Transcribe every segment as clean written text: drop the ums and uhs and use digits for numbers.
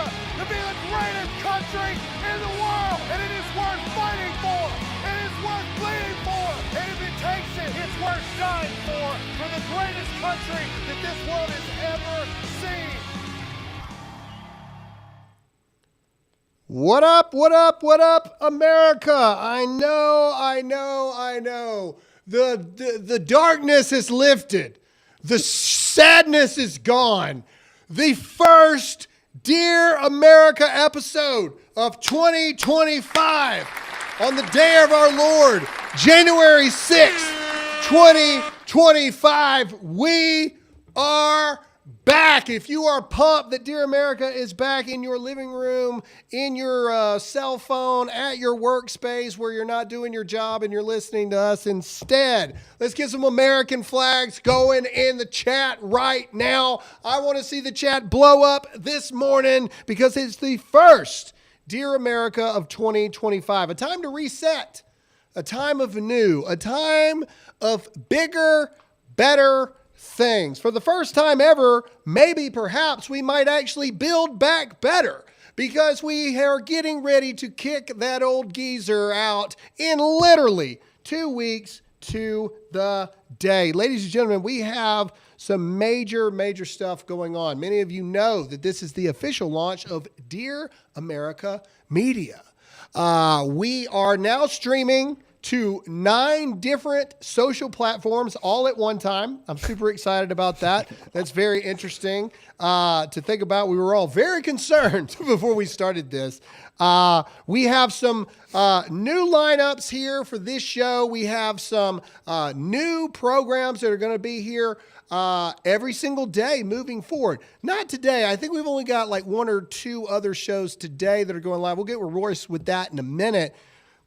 America to be the greatest country in the world. And it is worth fighting for. It is worth bleeding for. And if it takes it, it's worth dying for the greatest country that this world has ever seen. What up, what up, what up, America? I know. The darkness is lifted. The sadness is gone. The first Dear America episode of 2025 on the day of our Lord, January 6th, 2025. We are back. If you are pumped that Dear America is back in your living room, in your cell phone, at your workspace where you're not doing your job and you're listening to us instead, let's get some American flags going in the chat right now. I want to see the chat blow up this morning because it's the first Dear America of 2025. A time to reset, a time of new, a time of bigger, better things. For the first time ever, maybe perhaps we might actually build back better because we are getting ready to kick that old geezer out in literally 2 weeks to the day. Ladies and gentlemen, we have some major stuff going on. Many of you know that this is the official launch of Dear America Media. We are now streaming to 9 different social platforms all at one time. I'm super excited about that. That's very interesting to think about. We were all very concerned before we started this. We have some new lineups here for this show. We have some new programs that are going to be here every single day moving forward. Not today. I think we've only got like 1 or 2 other shows today that are going live. We'll get with Royce with that in a minute.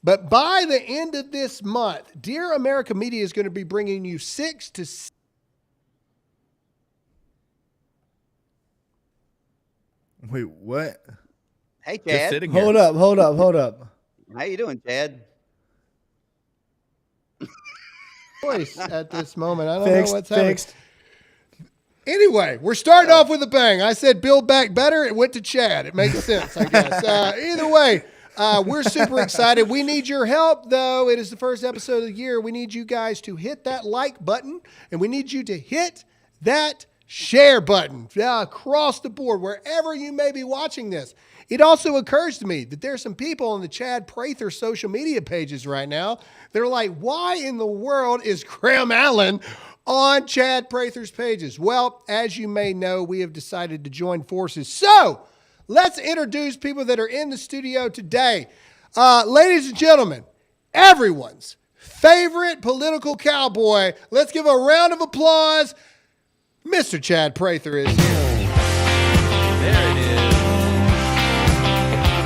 But by the end of this month, Dear America Media is going to be bringing you 6 to 7. Wait, what? Hey, Chad. Hold up. How you doing, Chad? Voice at this moment. I don't know what's happening. Fixed. Anyway, we're starting off with a bang. I said build back better. It went to Chad. It makes sense, I guess. Either way. We're super excited. We need your help, though. It is the first episode of the year. We need you guys to hit that like button, and we need you to hit that share button across the board, wherever you may be watching this. It also occurs to me that there's some people on the Chad Prather social media pages right now. They're like, why in the world is Graham Allen on Chad Prather's pages? Well, as you may know, we have decided to join forces. So let's introduce people that are in the studio today. Ladies and gentlemen, everyone's favorite political cowboy. Let's give a round of applause. Mr. Chad Prather is here. There it is.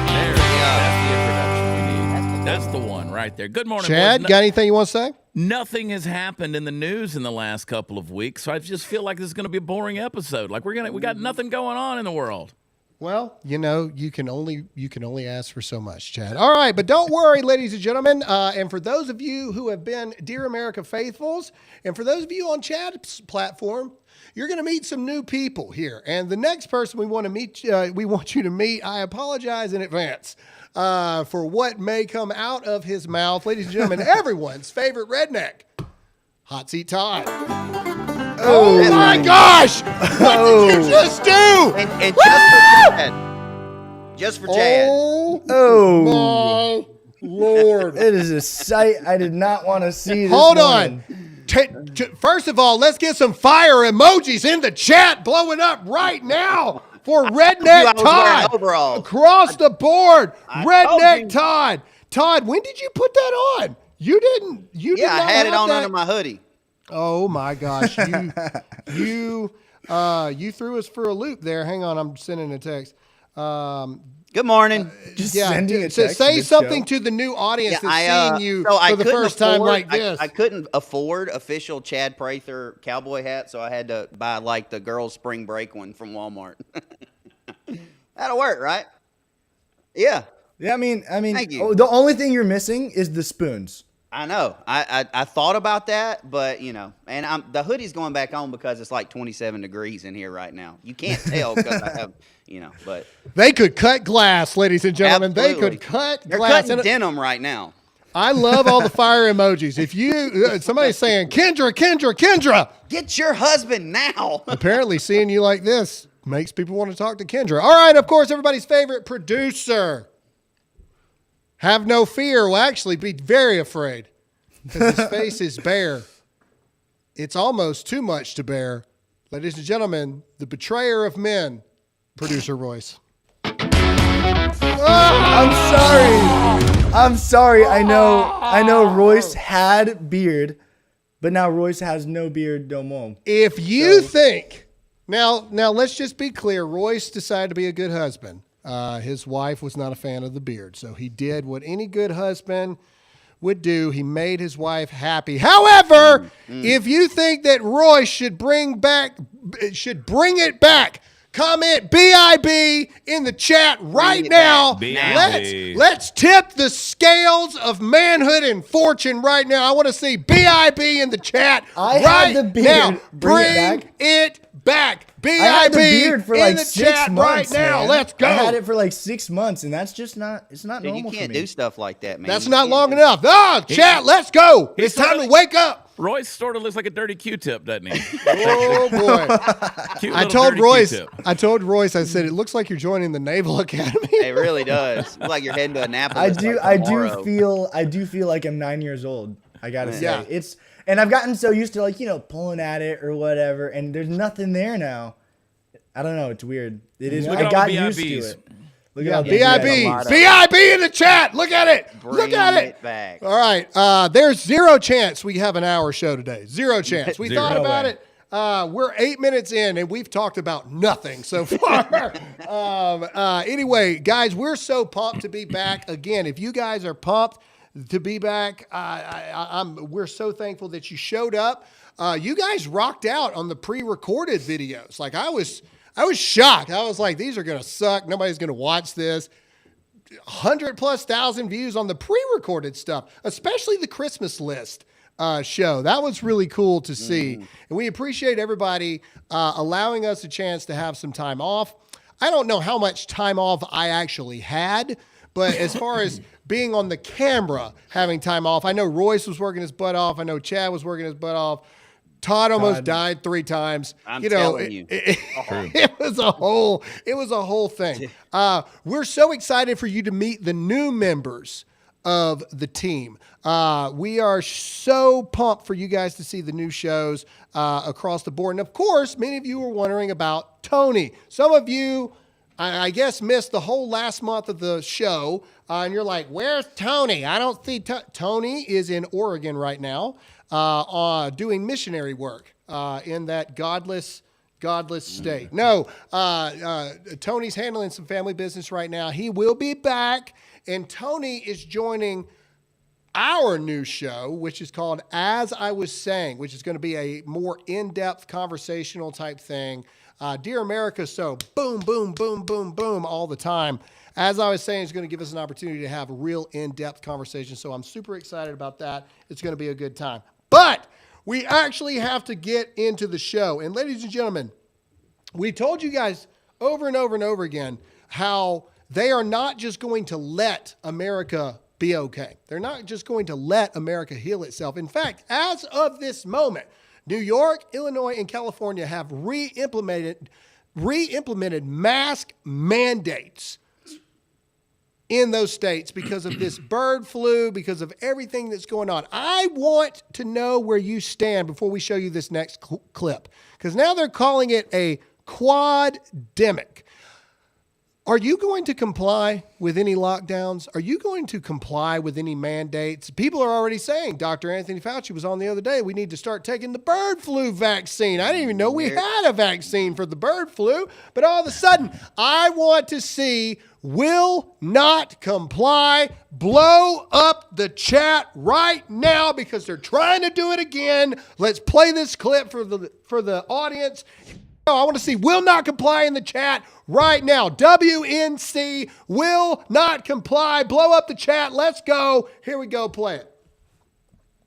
There it is. That's the introduction we need. That's the one right there. Good morning, Chad, boys. got anything you want to say? Nothing has happened in the news in the last couple of weeks, so I just feel like this is going to be a boring episode. Like we got nothing going on in the world. Well, you know, you can only ask for so much, Chad. All right, but don't worry, ladies and gentlemen. And for those of you who have been Dear America faithfuls, and for those of you on Chad's platform, you're going to meet some new people here. And the next person we want you to meet, I apologize in advance for what may come out of his mouth. Ladies and gentlemen, everyone's favorite redneck, Hot Seat Todd. Oh my gosh! What did you just do? And just for Chad. Oh my Lord! It is a sight I did not want to see. Hold on. First of all, let's get some fire emojis in the chat blowing up right now for Redneck Todd. Across the board, Redneck Todd. Todd, when did you put that on? You didn't. You did not I had it on that. under my hoodie. Oh my gosh, you threw us for a loop there. Hang on, I'm sending a text. Good morning. Sending a text say something to the new audience that's seeing you for the first time like this. I couldn't afford official Chad Prather cowboy hat, so I had to buy like the girls' spring break one from Walmart. That'll work, right? Yeah. Yeah, I mean, Thank you. the only thing you're missing is the spoons. I know. I thought about that, but and the hoodie's going back on because it's like 27 degrees in here right now. You can't tell because I have, but They could cut glass, ladies and gentlemen. absolutely. They could cut They're glass. cutting denim right now. I love all the fire emojis. If you somebody's saying Kendra, Get your husband now. apparently seeing you like this makes people want to talk to Kendra. All right, of course, everybody's favorite producer. Have no fear. Will actually be very afraid because his face is bare. It's almost too much to bear. Ladies and gentlemen, the betrayer of men, producer Royce. I'm sorry. I know Royce had beard, but now Royce has no beard no more. If you think now let's just be clear. Royce decided to be a good husband. His wife was not a fan of the beard, so he did what any good husband would do. He made his wife happy. However, if you think that Royce should bring it back, comment BIB in the chat right now. Let's tip the scales of manhood and fortune right now. I want to see BIB in the chat right had the beard. now. Bring it back. BIB I had the beard for in like the 6 chat months, right now. man. Let's go. I had it for like 6 months, and that's just it's not Dude, normal you for can't me. do stuff like that, man. That's You not can't long do- enough. Chat, let's go. It's sort time of- to wake up. Royce sort of looks like a dirty Q-tip, doesn't he? Oh boy. Cute I little told dirty Royce, Q-tip. I said, it looks like you're joining the Naval Academy. It really does. It's like you're heading to Annapolis. I do feel like I'm 9 years old. I gotta say Yeah. and I've gotten so used to pulling at it or whatever, and there's nothing there now. I don't know. It's weird. It is. Look I at got all the used to BIBs. it. Look at all the BIB. BIB in the chat. Look at it. Look at Bring it. it back. All right. There's zero chance we have an hour show today. Zero chance. We Zero. thought No about way. it. We're 8 minutes in and we've talked about nothing so far. Anyway, guys, we're so pumped to be back again. If you guys are pumped to be back, we're so thankful that you showed up. You guys rocked out on the pre-recorded videos. Like I was shocked. I was like, these are going to suck. Nobody's going to watch this. 100,000+ views on the pre-recorded stuff, especially the Christmas list show. That was really cool to see. And we appreciate everybody allowing us a chance to have some time off. I don't know how much time off I actually had, but as far as being on the camera, having time off, I know Royce was working his butt off. I know Chad was working his butt off. Todd almost died 3 times. I'm telling you. It was a whole thing. We're so excited for you to meet the new members of the team. We are so pumped for you guys to see the new shows across the board. And of course, many of you were wondering about Tony. Some of you, I guess, missed the whole last month of the show. And you're like, where's Tony? I don't see Tony is in Oregon right now. Doing missionary work in that godless state. No, Tony's handling some family business right now. He will be back, and Tony is joining our new show, which is called As I Was Saying, which is going to be a more in-depth conversational type thing. Dear America, so boom, boom, boom, boom, boom all the time. As I was saying, it's going to give us an opportunity to have a real in-depth conversation, so I'm super excited about that. It's going to be a good time. But we actually have to get into the show. And ladies and gentlemen, we told you guys over and over and over again how they are not just going to let America be okay. They're not just going to let America heal itself. In fact, as of this moment, New York, Illinois, and California have re-implemented mask mandates in those states because of this bird flu, because of everything that's going on. I want to know where you stand before we show you this next clip, because now they're calling it a quad-demic. Are you going to comply with any lockdowns? Are you going to comply with any mandates? People are already saying, Dr. Anthony Fauci was on the other day, we need to start taking the bird flu vaccine. I didn't even know we had a vaccine for the bird flu, but all of a sudden, I want to see will not comply. Blow up the chat right now because they're trying to do it again. Let's play this clip for the audience. I want to see will not comply in the chat right now. WNC will not comply. Blow up the chat. Let's go. Here we go. Play it.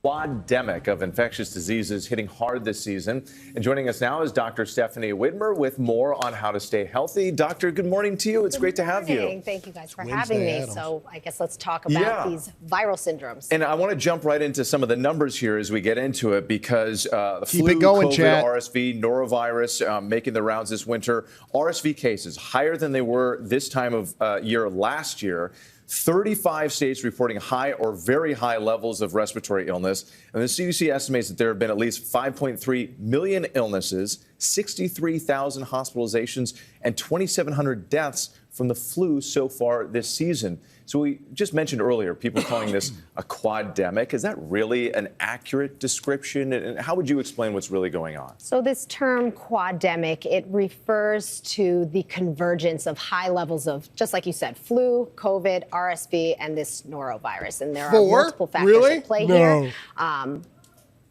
Quademic of infectious diseases hitting hard this season. And joining us now is Dr. Stephanie Whitmer with more on how to stay healthy. Doctor, good morning to you. It's great to have you. Thank you guys for having me. So I guess let's talk about these viral syndromes. And I want to jump right into some of the numbers here as we get into it, because the Keep flu, it going, COVID, chat. RSV, norovirus making the rounds this winter. RSV cases higher than they were this time of year last year. 35 states reporting high or very high levels of respiratory illness. And the CDC estimates that there have been at least 5.3 million illnesses, 63,000 hospitalizations, and 2,700 deaths from the flu so far this season. So we just mentioned earlier, people calling this a quademic. Is that really an accurate description? And how would you explain what's really going on? So this term quademic, it refers to the convergence of high levels of, just like you said, flu, COVID, RSV, and this norovirus. And there are multiple factors at play here.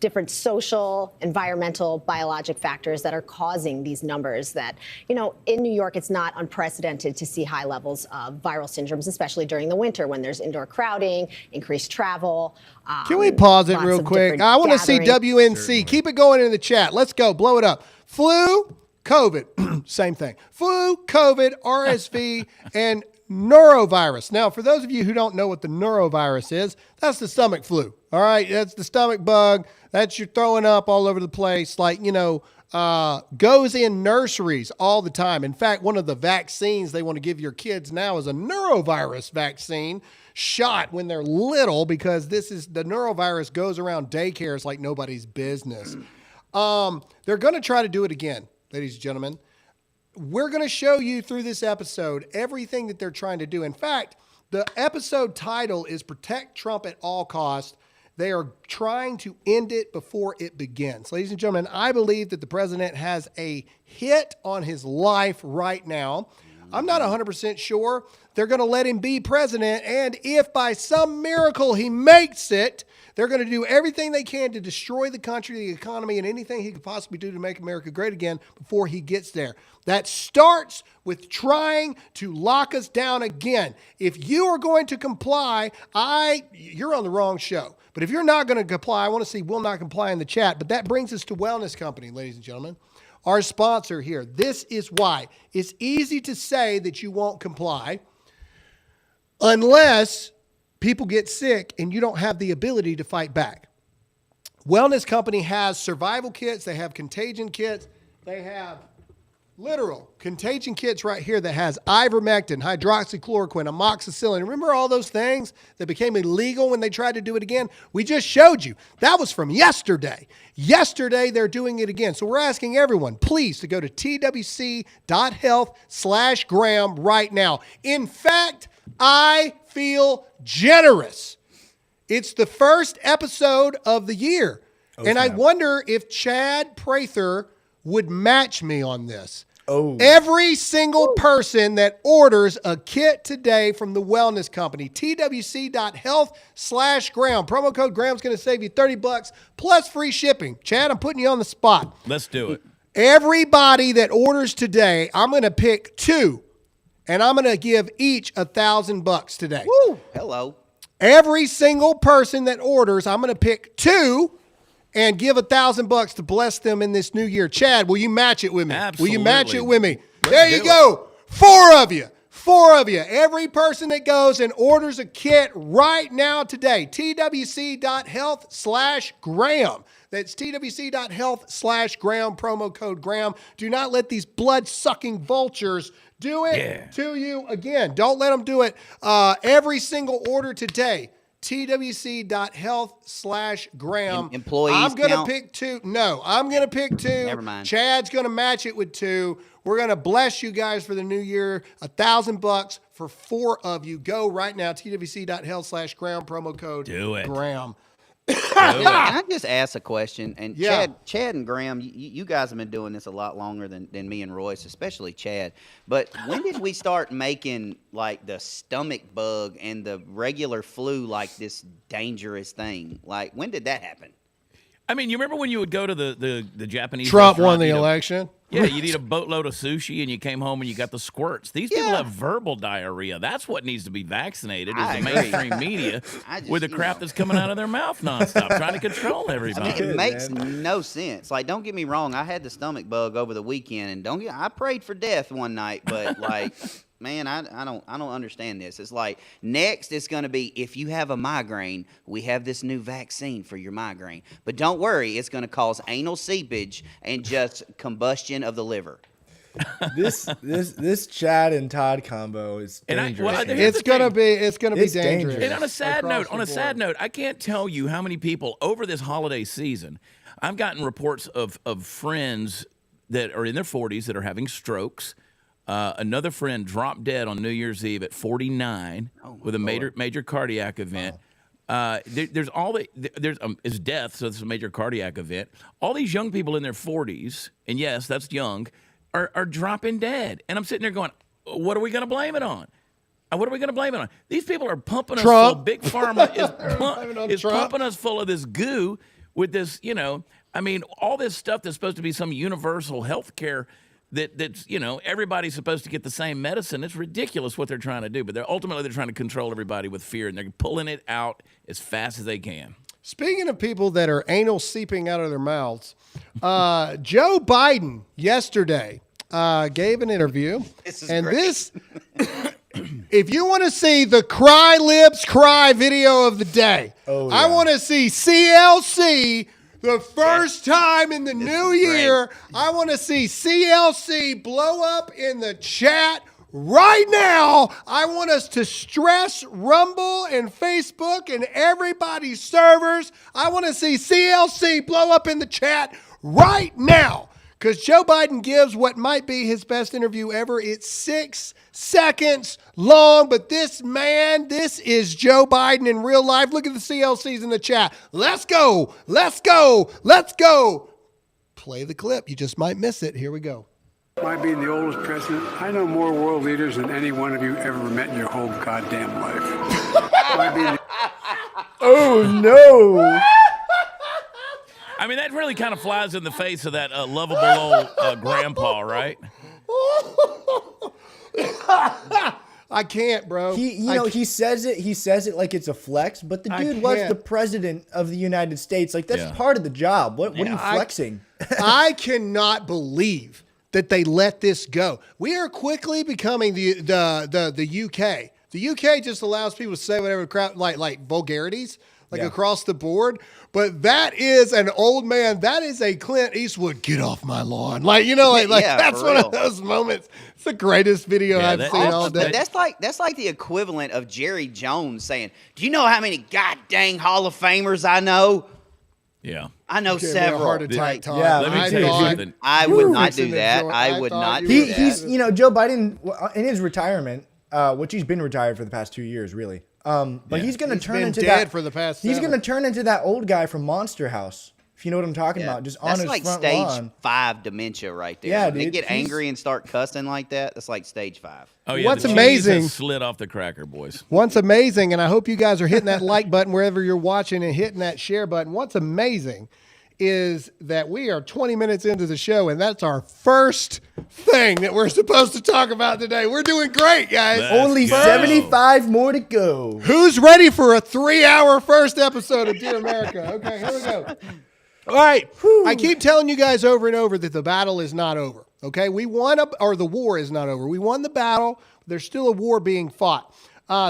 Different social, environmental, biologic factors that are causing these numbers that, you know, in New York, it's not unprecedented to see high levels of viral syndromes, especially during the winter when there's indoor crowding, increased travel. Can we pause it real quick? I want to see WNC. Certainly. Keep it going in the chat. Let's go. Blow it up. Flu, COVID, same thing. Flu, COVID, RSV, and norovirus. Now, for those of you who don't know what the norovirus is, that's the stomach flu. All right, that's the stomach bug. That's you're throwing up all over the place, like, you know, goes in nurseries all the time. In fact, one of the vaccines they want to give your kids now is a norovirus vaccine shot when they're little, because this is the norovirus goes around daycares like nobody's business. They're going to try to do it again, ladies and gentlemen. We're going to show you through this episode everything that they're trying to do. In fact, the episode title is Protect Trump at All Costs. They are trying to end it before it begins. Ladies and gentlemen, I believe that the president has a hit on his life right now. I'm not 100% sure they're going to let him be president. And if by some miracle he makes it, they're going to do everything they can to destroy the country, the economy, and anything he could possibly do to make America great again before he gets there. That starts with trying to lock us down again. If you are going to comply, you're on the wrong show. But if you're not going to comply, I want to see will not comply in the chat. But that brings us to Wellness Company, ladies and gentlemen. Our sponsor here. This is why. It's easy to say that you won't comply unless people get sick and you don't have the ability to fight back. Wellness Company has survival kits. They have contagion kits. They have literal contagion kits right here that has ivermectin, hydroxychloroquine, amoxicillin. Remember all those things that became illegal when they tried to do it again? We just showed you. That was from yesterday. Yesterday, they're doing it again. So we're asking everyone, please, to go to twc.health/Graham right now. In fact, I feel generous. It's the first episode of the year. I wonder if Chad Prather would match me on this. Every single person that orders a kit today from the Wellness Company, twc.health/Graham. Promo code Graham's going to save you $30 plus free shipping. Chad, I'm putting you on the spot. Let's do it. Everybody that orders today, I'm going to pick two, and I'm going to give each $1,000 today. Woo! Hello. Every single person that orders, I'm going to pick two and give $1,000 to bless them in this new year. Chad, will you match it with me? Absolutely. Will you match it with me? There you go. Four of you. Every person that goes and orders a kit right now today, twc.health/Graham. That's twc.health/Graham, promo code Graham. Do not let these blood-sucking vultures do it to you again. Don't let them do it. Every single order today, twc.health/Graham. Employees I'm going to count? pick two. No, I'm going to pick two. Never mind. Chad's going to match it with two. We're going to bless you guys for the new year. $1,000 for four of you. Go right now, twc.health/Graham, promo code Do it. Graham. Can I just ask a question? And Yeah. Chad and Graham, you guys have been doing this a lot longer than me and Royce, especially Chad. But when did we start making like the stomach bug and the regular flu like this dangerous thing? Like, when did that happen? I mean, you remember when you would go to the Japanese Trump restaurant, won the you know, election. Yeah, you'd eat a boatload of sushi and you came home and you got the squirts. These people have verbal diarrhea. That's what needs to be vaccinated is the mainstream media with the crap that's coming out of their mouth nonstop, trying to control everybody. It makes no sense. Like, don't get me wrong. I had the stomach bug over the weekend, and I prayed for death one night, but like, man, I don't understand this. It's like next it's going to be if you have a migraine, we have this new vaccine for your migraine, but don't worry, it's going to cause anal seepage and just combustion of the liver. This Chad and Todd combo is dangerous. It's gonna be dangerous. And on a sad note, I can't tell you how many people over this holiday season, I've gotten reports of friends that are in their 40s that are having strokes. Another friend dropped dead on New Year's Eve at 49 with a major cardiac event. There's it's death, so it's a major cardiac event. All these young people in their 40s, and yes, that's young, are dropping dead. And I'm sitting there going, what are we going to blame it on? What are we going to blame it on? These people are pumping us full. Big Pharma is pumping us full of this goo with this, all this stuff that's supposed to be some universal health care that's everybody's supposed to get the same medicine. It's ridiculous what they're trying to do, but they're trying to control everybody with fear, and they're pulling it out as fast as they can. Speaking of people that are anal seeping out of their mouths, Joe Biden yesterday gave an interview, this if you want to see the cry lips cry video of the day, I want to see CLC. The first time in the new year, I want to see CLC blow up in the chat right now. I want us to stress Rumble and Facebook and everybody's servers. I want to see CLC blow up in the chat right now because Joe Biden gives what might be his best interview ever. It's 6 seconds long, but this is Joe Biden in real life. Look at the CLCs in the chat. Let's go. Play the clip. You just might miss it. Here we go. My being the oldest president, I know more world leaders than any one of you ever met in your whole goddamn life. Oh, no. I mean, that really kind of flies in the face of that lovable old grandpa, right? I can't, bro. He says it like it's a flex, but the dude was the president of the United States. Like, that's part of the job. What are you flexing? I cannot believe that they let this go. We are quickly becoming the UK. The UK just allows people to say whatever crap, like vulgarities, across the board. But that is an old man. That is a Clint Eastwood, get off my lawn. That's one of those moments. It's the greatest video I've seen all day. That's like the equivalent of Jerry Jones saying, do you know how many goddamn Hall of Famers I know? Yeah. I know several. Heart attack, Tom. Yeah, let me tell you something. I would not do that. I would not do that. He's, Joe Biden, in his retirement, which he's been retired for the past 2 years, really. But he's going to turn into that for the past. He's going to turn into that old guy from Monster House. If you know what I'm talking about, just on his front lawn. That's like stage 5 dementia right there. Yeah, when dude, they get angry and start cussing like that, that's like stage 5. Oh yeah, what's the amazing has slid off the cracker, boys. What's amazing, and I hope you guys are hitting that like button wherever you're watching and hitting that share button. What's amazing is that we are 20 minutes into the show, and that's our first thing that we're supposed to talk about today. We're doing great, guys. Only 75 more to go. Who's ready for a 3-hour first episode of Dear America? Okay, here we go. All right. I keep telling you guys over and over that the battle is not over. Okay, the war is not over. We won the battle. There's still a war being fought.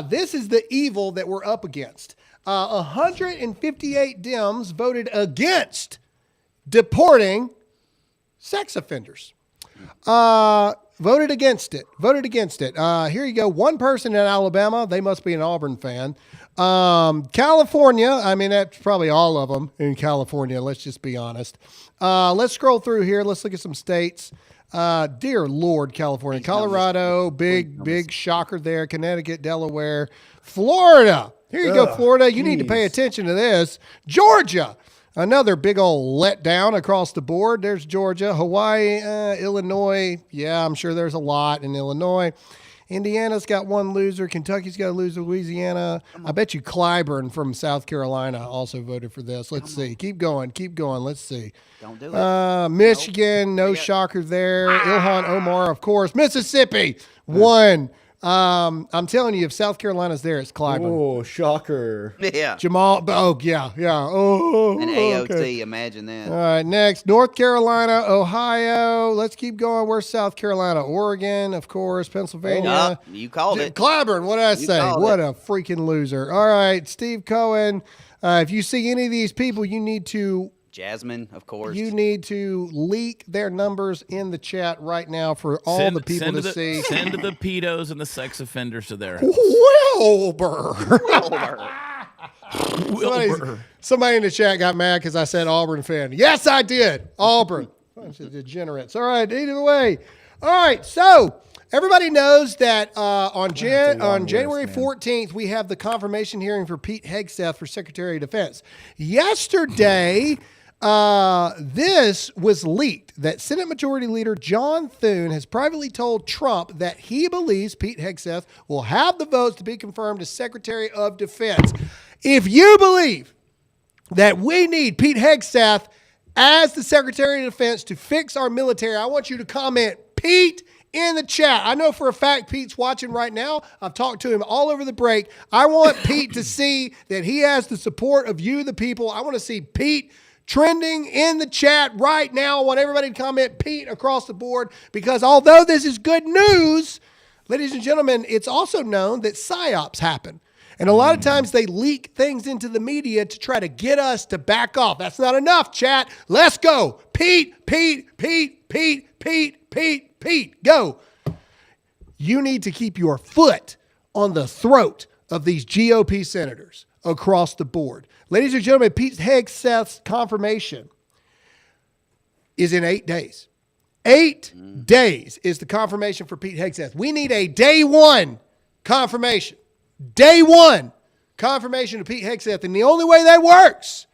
This is the evil that we're up against. 158 Dems voted against deporting sex offenders. Voted against it. Here you go. One person in Alabama. They must be an Auburn fan. California. I mean, that's probably all of them in California. Let's just be honest. Let's scroll through here. Let's look at some states. Dear Lord, California, Colorado, big shocker there. Connecticut, Delaware, Florida. Here you go, Florida. You need to pay attention to this. Georgia, another big old letdown across the board. There's Georgia, Hawaii, Illinois. Yeah, I'm sure there's a lot in Illinois. Indiana's got one loser. Kentucky's got a loser. Louisiana. I bet you Clyburn from South Carolina also voted for this. Let's see. Keep going. Let's see. Don't do it. Michigan, no shocker there. Ilhan Omar, of course. Mississippi, one. I'm telling you, if South Carolina's there, it's Clyburn. Oh, shocker. Yeah. Jamal, yeah. Oh, An AOC, okay. imagine that. All right, next, North Carolina, Ohio. Let's keep going. Where's South Carolina? Oregon, of course. Pennsylvania. You called it. Clyburn, what did I say? called What it. a freaking loser. All right, Steve Cohen. If you see any of these people, you need to Jasmine, of course. leak their numbers in the chat right now for all the people to see. Send the pedos and the sex offenders to their Wilbur. Wilbur. Somebody in the chat got mad because I said Auburn fan. Yes, I did. Auburn. Bunch of degenerates. All right, either way. All right, so everybody knows that on January 14th, we have the confirmation hearing for Pete Hegseth for Secretary of Defense. Yesterday, this was leaked that Senate Majority Leader John Thune has privately told Trump that he believes Pete Hegseth will have the votes to be confirmed as Secretary of Defense. If you believe that we need Pete Hegseth as the Secretary of Defense to fix our military, I want you to comment Pete in the chat. I know for a fact Pete's watching right now. I've talked to him all over the break. I want Pete to see that he has the support of you, the people. I want to see Pete trending in the chat right now. I want everybody to comment Pete across the board, because although this is good news, ladies and gentlemen, it's also known that psyops happen. And a lot of times they leak things into the media to try to get us to back off. That's not enough, chat. Let's go. Pete, go. You need to keep your foot on the throat of these GOP senators across the board. Ladies and gentlemen, Pete Hegseth's confirmation is in 8 days. 8 days is the confirmation for Pete Hegseth. We need a day one confirmation. Day one confirmation of Pete Hegseth. And the only way that works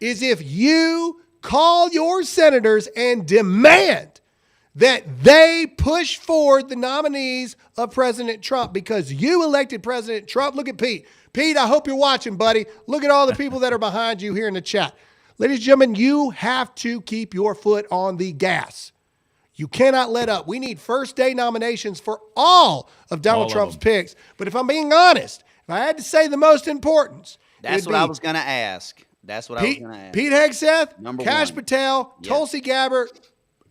is if you call your senators and demand that they push forward the nominees of President Trump, because you elected President Trump. Look at Pete. Pete, I hope you're watching, buddy. Look at all the people that are behind you here in the chat. Ladies and gentlemen, you have to keep your foot on the gas. You cannot let up. We need first day nominations for all of Donald Trump's picks. But if I'm being honest, if I had to say the most important, That's what I was going to ask. Pete Hegseth, Number Kash one. Patel, Tulsi Gabbard,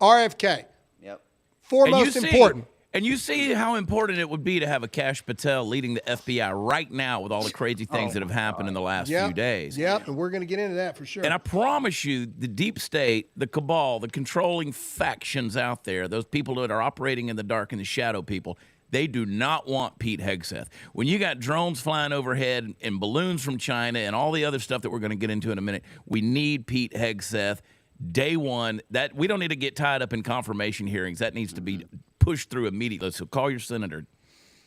RFK. Yep. Foremost important. And you see how important it would be to have a Kash Patel leading the FBI right now with all the crazy things that have happened in the last few days. Yep, and we're going to get into that for sure. And I promise you, the deep state, the cabal, the controlling factions out there, those people that are operating in the dark and the shadow people, they do not want Pete Hegseth. When you got drones flying overhead and balloons from China and all the other stuff that we're going to get into in a minute, we need Pete Hegseth. Day one, that we don't need to get tied up in confirmation hearings. That needs to be pushed through immediately. So call your senator.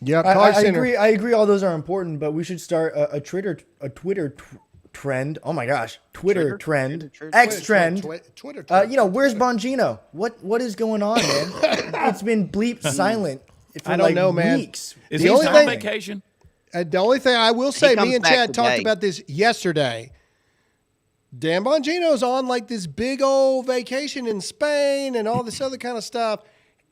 Yeah, I agree. I agree. All those are important, but we should start a Twitter trend. Oh my gosh, Twitter trend, X trend. Twitter. Where's Bongino? What is going on, man? It's been bleep silent for I don't know, man. weeks. Is The he only still on thing- vacation? The only thing I will say, comes me and back Chad talked today. about this yesterday. Dan Bongino's on like this big old vacation in Spain and all this other kind of stuff.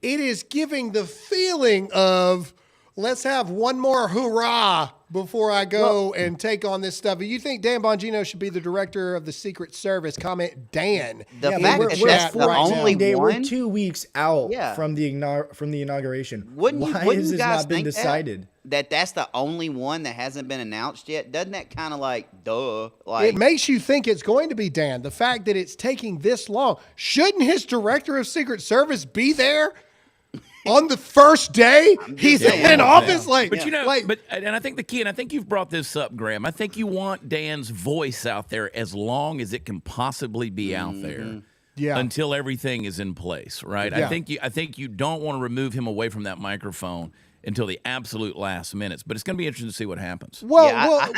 It is giving the feeling of, let's have one more hurrah before I go and take on this stuff. You think Dan Bongino should be the director of the Secret Service? Comment Dan. The in fact the that chat that's the right now. only We're one? 2 weeks out Yeah. from the inauguration. Wouldn't Why you has this guys not been think decided? that's the only one that hasn't been announced yet? Doesn't that kind of like, duh? Like, It makes you think it's going to be Dan. The fact that it's taking this long. Shouldn't his director of Secret Service be there on the first day he's saying. in office? Like, But like, I think the key, and I think you've brought this up, Graham. I think you want Dan's voice out there as long as it can possibly be out there. Yeah. Until everything is in place, right? Yeah. I think you don't want to remove him away from that microphone until the absolute last minutes. But it's going to be interesting to see what happens. well, yeah, well,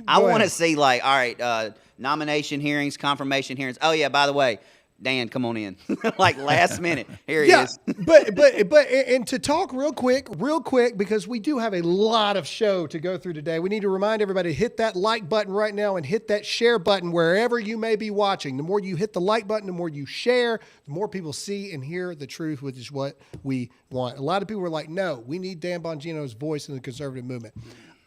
I Go want to ahead. see like, all right, nomination hearings, confirmation hearings. Oh yeah, by the way, Dan, come on in. Like last minute. Here he Yeah, is. but to talk real quick, because we do have a lot of show to go through today. We need to remind everybody to hit that like button right now and hit that share button wherever you may be watching. The more you hit the like button, the more you share, the more people see and hear the truth, which is what we want. A lot of people are like, no, we need Dan Bongino's voice in the conservative movement.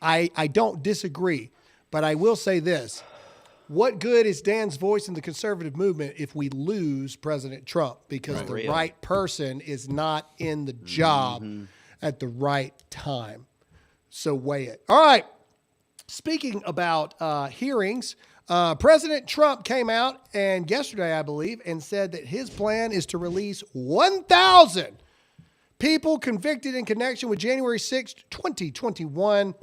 I don't disagree, but I will say this. What good is Dan's voice in the conservative movement if we lose President Trump because the right person is not in the job at the right time? So weigh it. All right. Speaking about hearings, President Trump came out and yesterday, I believe, and said that his plan is to release 1,000 people convicted in connection with January 6th, 2021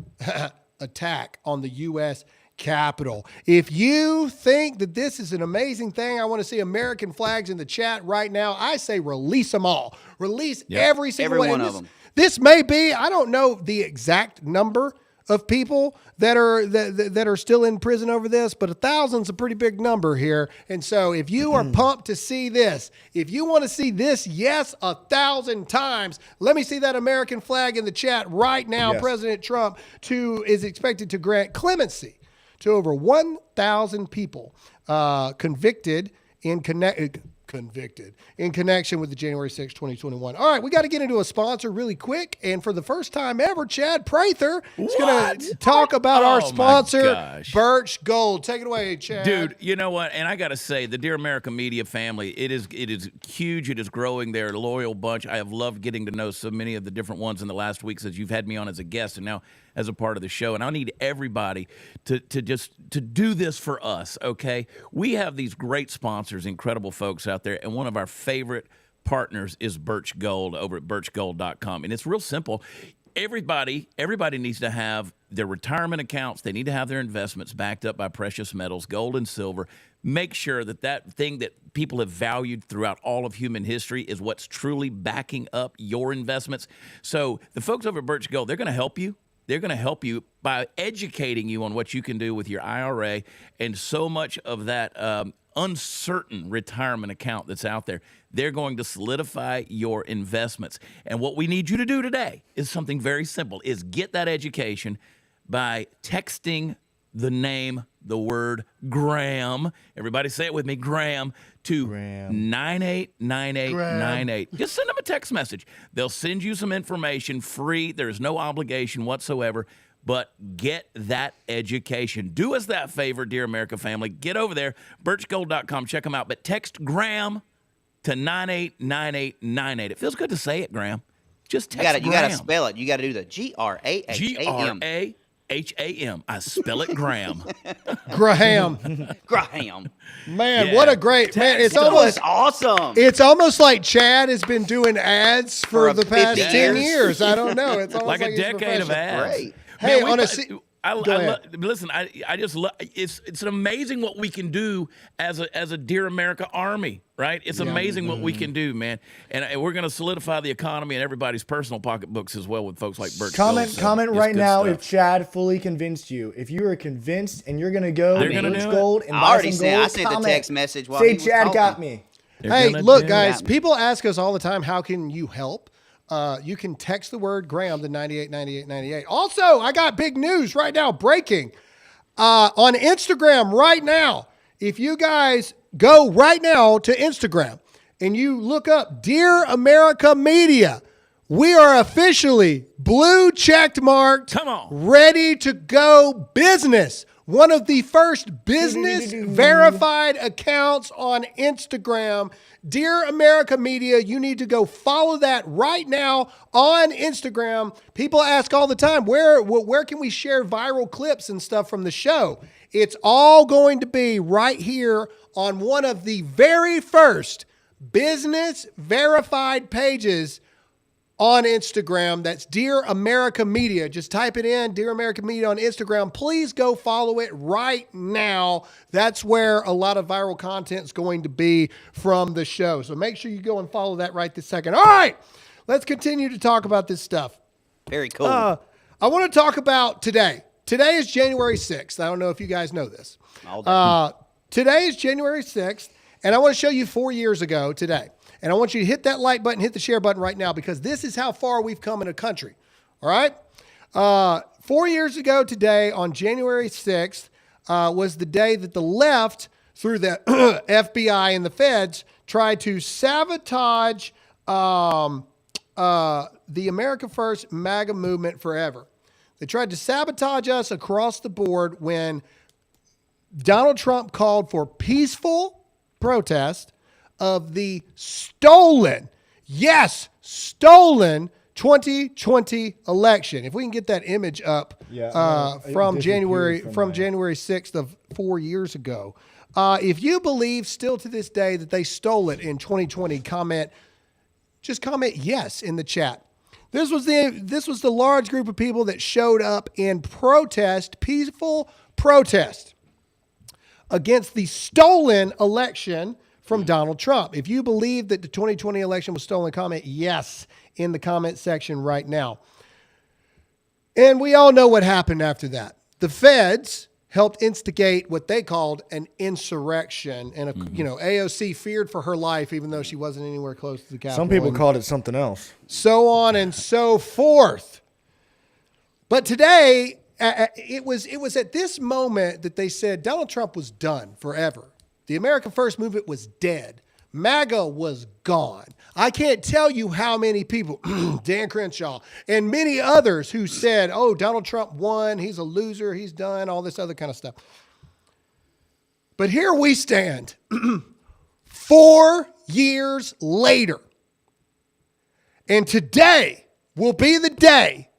attack on the U.S. Capitol. If you think that this is an amazing thing, I want to see American flags in the chat right now. I say release them all. Release every single one of them. This may be, I don't know the exact number of people that are still in prison over this, but 1,000's a pretty big number here. And so if you are pumped to see this, if you want to see this, yes, 1,000 times, let me see that American flag in the chat right now. Yes. President Trump is expected to grant clemency to over 1,000 people convicted in connection with the January 6, 2021. All right, we got to get into a sponsor really quick. And for the first time ever, Chad Prather is going to talk about our sponsor, Birch Gold. Take it away, Chad. Dude, you know what? And I got to say, the Dear America Media family, it is huge. It is growing. They're a loyal bunch. I have loved getting to know so many of the different ones in the last weeks as you've had me on as a guest and now as a part of the show. And I need everybody to do this for us, okay? We have these great sponsors, incredible folks out there, and one of our favorite partners is Birch Gold over at birchgold.com. And it's real simple. Everybody needs to have their retirement accounts. They need to have their investments backed up by precious metals, gold and silver. Make sure that thing that people have valued throughout all of human history is what's truly backing up your investments. So the folks over at Birch Gold, they're going to help you. They're going to help you by educating you on what you can do with your IRA and so much of that uncertain retirement account that's out there. They're going to solidify your investments. And what we need you to do today is something very simple, is get that education by texting the word Graham. Everybody say it with me, Graham, to 989898. Just send them a text message. They'll send you some information free. There's no obligation whatsoever, but get that education. Do us that favor, Dear America family. Get over there, birchgold.com. Check them out. But text Graham to 989898. It feels good to say it, Graham. Just text Graham. You got to spell it. You got to do the Graham. Graham. I spell it Graham. Graham. Man, what a great man. It's almost awesome. It's almost like Chad has been doing ads for the past 10 years. I don't know. It's almost like a decade of ads. Great. Hey, Man, listen, I just love it's amazing what we can do as a Dear America army, right? It's amazing what we can do, man. And we're going to solidify the economy and everybody's personal pocketbooks as well with folks like Birch Gold. Comment right now if Chad fully convinced you. If you are convinced and you're going to go to Birch Gold and buy some gold, I sent the text message while say he was Chad talking. got me. Hey, look, guys, people ask us all the time, how can you help? You can text the word Graham to 989898. Also, I got big news right now, breaking. On Instagram right now, if you guys go right now to Instagram and you look up Dear America Media, we are officially blue checked marked, ready to go business. One of the first business verified accounts on Instagram. Dear America Media, you need to go follow that right now on Instagram. People ask all the time, where can we share viral clips and stuff from the show? It's all going to be right here on one of the very first business verified pages on Instagram. That's Dear America Media. Just type it in, Dear America Media on Instagram. Please go follow it right now. That's where a lot of viral content is going to be from the show. So make sure you go and follow that right this second. All right, let's continue to talk about this stuff. Very cool. I want to talk about today. Today is January 6th. I don't know if you guys know this. Today is January 6th. And I want to show you 4 years ago today. And I want you to hit that like button, hit the share button right now, because this is how far we've come in a country. All right? 4 years ago today, on January 6th, was the day that the left, through the FBI and the feds, tried to sabotage the America First MAGA movement forever. They tried to sabotage us across the board when Donald Trump called for peaceful protest of the stolen, yes, stolen 2020 election. If we can get that image up from January 6th of 4 years ago. If you believe still to this day that they stole it in 2020, just comment yes in the chat. This was the large group of people that showed up in protest, peaceful protest against the stolen election from Donald Trump. If you believe that the 2020 election was stolen, comment yes in the comment section right now. And we all know what happened after that. The feds helped instigate what they called an insurrection. And, AOC feared for her life, even though she wasn't anywhere close to the Capitol. Some people called it something else. So on and so forth. But today, it was at this moment that they said Donald Trump was done forever. The America First movement was dead. MAGA was gone. I can't tell you how many people, Dan Crenshaw, and many others who said, oh, Donald Trump won, he's a loser, he's done, all this other kind of stuff. But here we stand, 4 years later. And today will be the day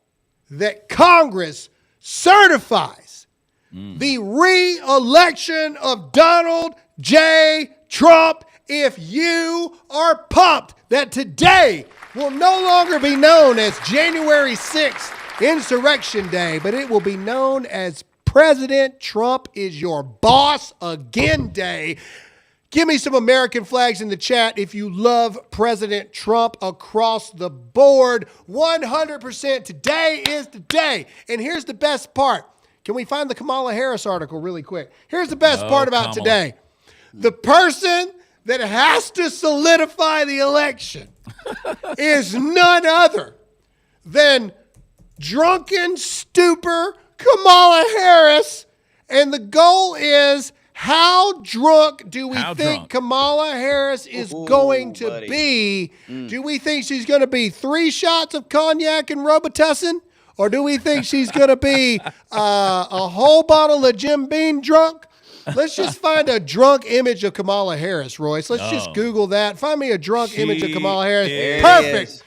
that Congress certifies the re-election of Donald J. Trump. If you are pumped that today will no longer be known as January 6th, Insurrection Day, but it will be known as President Trump is your boss again day. Give me some American flags in the chat if you love President Trump across the board. 100% today is the day. And here's the best part. Can we find the Kamala Harris article really quick? Here's the best part about today. The person that has to solidify the election is none other than drunken stupor Kamala Harris. And the goal is, how drunk do we think Kamala Harris is going to be? Do we think she's going to be 3 shots of cognac and Robitussin? Or do we think she's going to be a whole bottle of Jim Beam drunk? Let's just find a drunk image of Kamala Harris, Royce. Let's just Google that. Find me a drunk image of Kamala Harris. Perfect.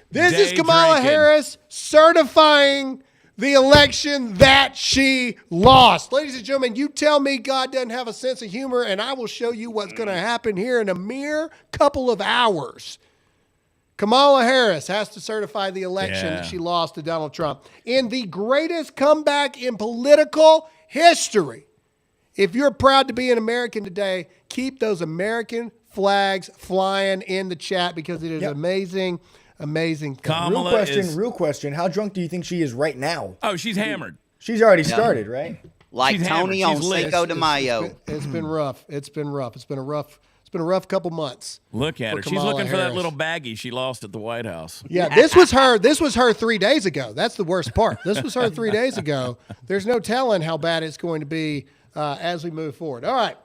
This is Kamala Harris certifying the election that she lost. Ladies and gentlemen, you tell me God doesn't have a sense of humor, and I will show you what's going to happen here in a mere couple of hours. Kamala Harris has to certify the election that she lost to Donald Trump in the greatest comeback in political history. If you're proud to be an American today, keep those American flags flying in the chat, because it is amazing, amazing thing. Real question. How drunk do you think she is right now? Oh, she's hammered. She's already started, right? Like She's Tony hammered. on She's lit. Cinco de Mayo. It's been rough. It's been a rough couple months. Look at her. She's Kamala looking for that Harris. little baggie she lost at the White House. Yeah, this was her 3 days ago. That's the worst part. This was her 3 days ago. There's no telling how bad it's going to be as we move forward. All right.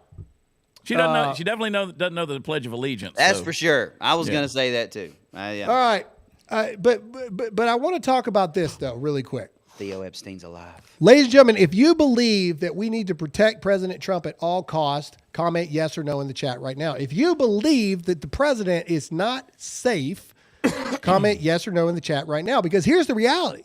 She doesn't know. She definitely doesn't know the Pledge of Allegiance. That's for sure. I was going to say that too. All right. But I want to talk about this, though, really quick. Theo Epstein's alive. Ladies and gentlemen, if you believe that we need to protect President Trump at all costs, comment yes or no in the chat right now. If you believe that the president is not safe, comment yes or no in the chat right now. Because here's the reality.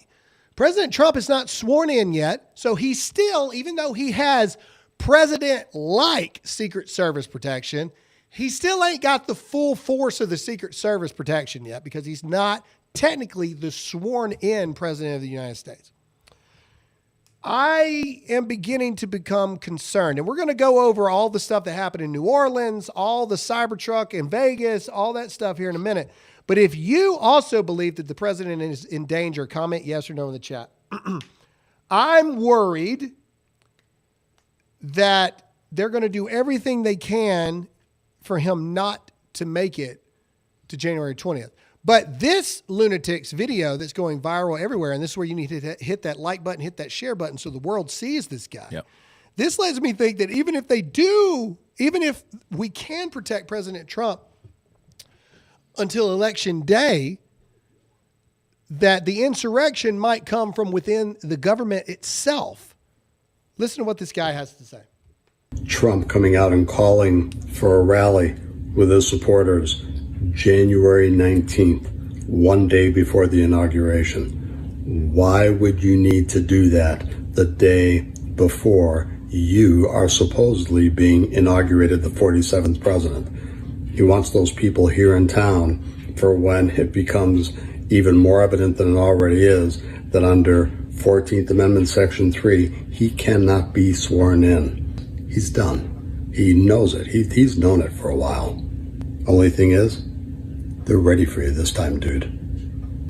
President Trump is not sworn in yet, so he's still, even though he has president-like Secret Service protection, he still ain't got the full force of the Secret Service protection yet, because he's not technically the sworn-in president of the United States. I am beginning to become concerned, and we're going to go over all the stuff that happened in New Orleans, all the Cybertruck in Vegas, all that stuff here in a minute. But if you also believe that the president is in danger, comment yes or no in the chat. I'm worried that they're going to do everything they can for him not to make it to January 20th. But this lunatic's video that's going viral everywhere, and this is where you need to hit that like button, hit that share button so the world sees this guy. Yep. This lets me think that even if we can protect President Trump until Election Day, that the insurrection might come from within the government itself. Listen to what this guy has to say. Trump coming out and calling for a rally with his supporters January 19th, one day before the inauguration. Why would you need to do that the day before you are supposedly being inaugurated the 47th president? He wants those people here in town for when it becomes even more evident than it already is that under 14th Amendment Section 3, he cannot be sworn in. He's done. He knows it. He's known it for a while. Only thing is, they're ready for you this time, dude.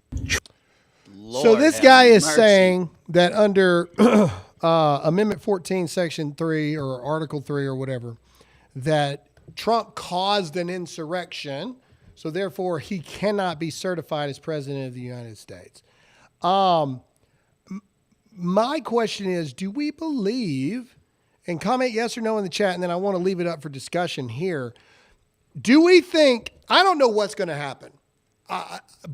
So this guy is saying that under Amendment 14, Section 3, or Article 3, or whatever, that Trump caused an insurrection, so therefore he cannot be certified as president of the United States. My question is, do we believe, and comment yes or no in the chat, and then I want to leave it up for discussion here. Do we think, I don't know what's going to happen,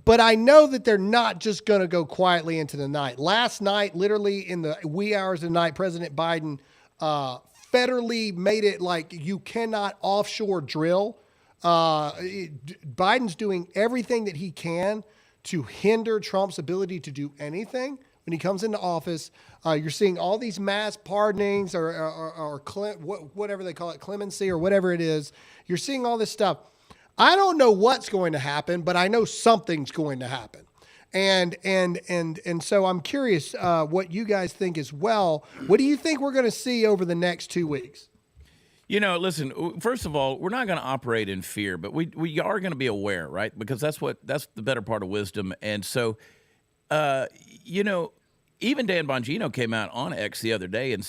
but I know that they're not just going to go quietly into the night. Last night, literally in the wee hours of the night, President Biden federally made it like you cannot offshore drill. Biden's doing everything that he can to hinder Trump's ability to do anything when he comes into office. You're seeing all these mass pardonings or whatever they call it, clemency or whatever it is. You're seeing all this stuff. I don't know what's going to happen, but I know something's going to happen. And so I'm curious what you guys think as well. What do you think we're going to see over the next 2 weeks? You know, listen, first of all, we're not going to operate in fear, but we are going to be aware, right? Because that's the better part of wisdom. And so, you know, even Dan Bongino came out on X the other day and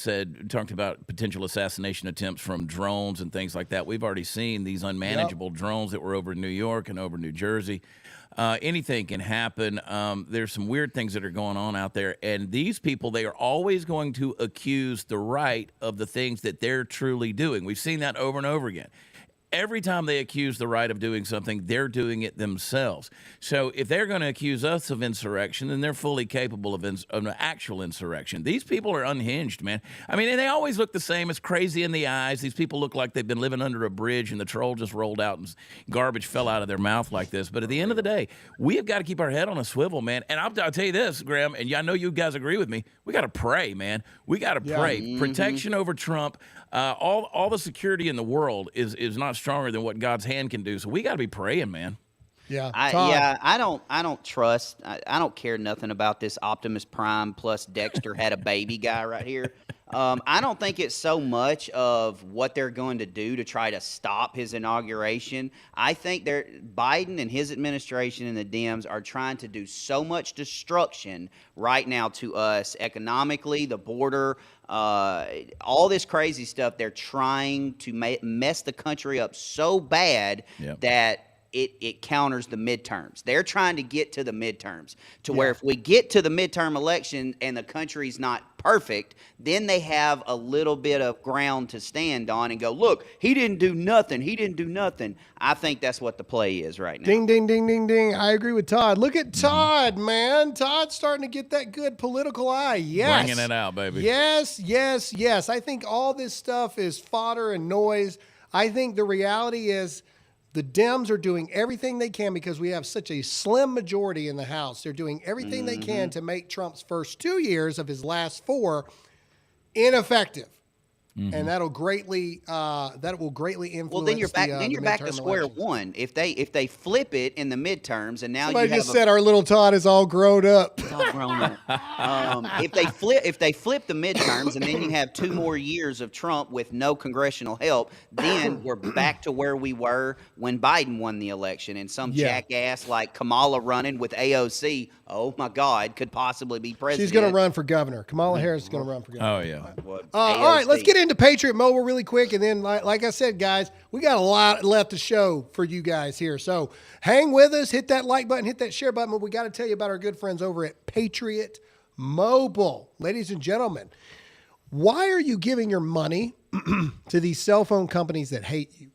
talked about potential assassination attempts from drones and things like that. We've already seen these unmanageable drones that were over New York and over New Jersey. Anything can happen. There's some weird things that are going on out there. And these people, they are always going to accuse the right of the things that they're truly doing. We've seen that over and over again. Every time they accuse the right of doing something, they're doing it themselves. So if they're going to accuse us of insurrection, then they're fully capable of an actual insurrection. These people are unhinged, man. I mean, and they always look the same. It's crazy in the eyes. These people look like they've been living under a bridge and the troll just rolled out and garbage fell out of their mouth like this. But at the end of the day, we have got to keep our head on a swivel, man. And I'll tell you this, Graham, and I know you guys agree with me. We got to pray, man. We got to pray. Mm-hmm. Protection over Trump. All the security in the world is not stronger than what God's hand can do. So we got to be praying, man. Yeah. I don't trust. I don't care nothing about this Optimus Prime plus Dexter had a baby guy right here. I don't think it's so much of what they're going to do to try to stop his inauguration. I think Biden and his administration and the Dems are trying to do so much destruction right now to us economically, the border, all this crazy stuff. They're trying to mess the country up so bad that it counters the midterms. They're trying to get to the midterms to where if we get to the midterm election and the country's not perfect, then they have a little bit of ground to stand on and go, look, he didn't do nothing. He didn't do nothing. I think that's what the play is right now. Ding, ding, ding, ding, ding. I agree with Todd. Look at Todd, man. Todd's starting to get that good political eye. Yes. Bringing it out, baby. Yes, yes, yes. I think all this stuff is fodder and noise. I think the reality is the Dems are doing everything they can because we have such a slim majority in the House. They're doing everything they can to make Trump's first 2 years of his last 4 ineffective. And that will greatly influence. Well, then you're back to square one. If they flip it in the midterms, and now somebody just said our little Todd is all grown up. All grown up. If they flip the midterms, and then you have 2 more years of Trump with no congressional help, then we're back to where we were when Biden won the election, and some jackass like Kamala running with AOC. Oh my God, could possibly be president. She's going to run for governor. Kamala Harris is going to run for governor. Oh yeah. All right, let's get into Patriot Mobile really quick, and then, like I said, guys, we got a lot left to show for you guys here. So hang with us, hit that like button, hit that share button, but we got to tell you about our good friends over at Patriot Mobile. Ladies and gentlemen, why are you giving your money to these cell phone companies that hate you?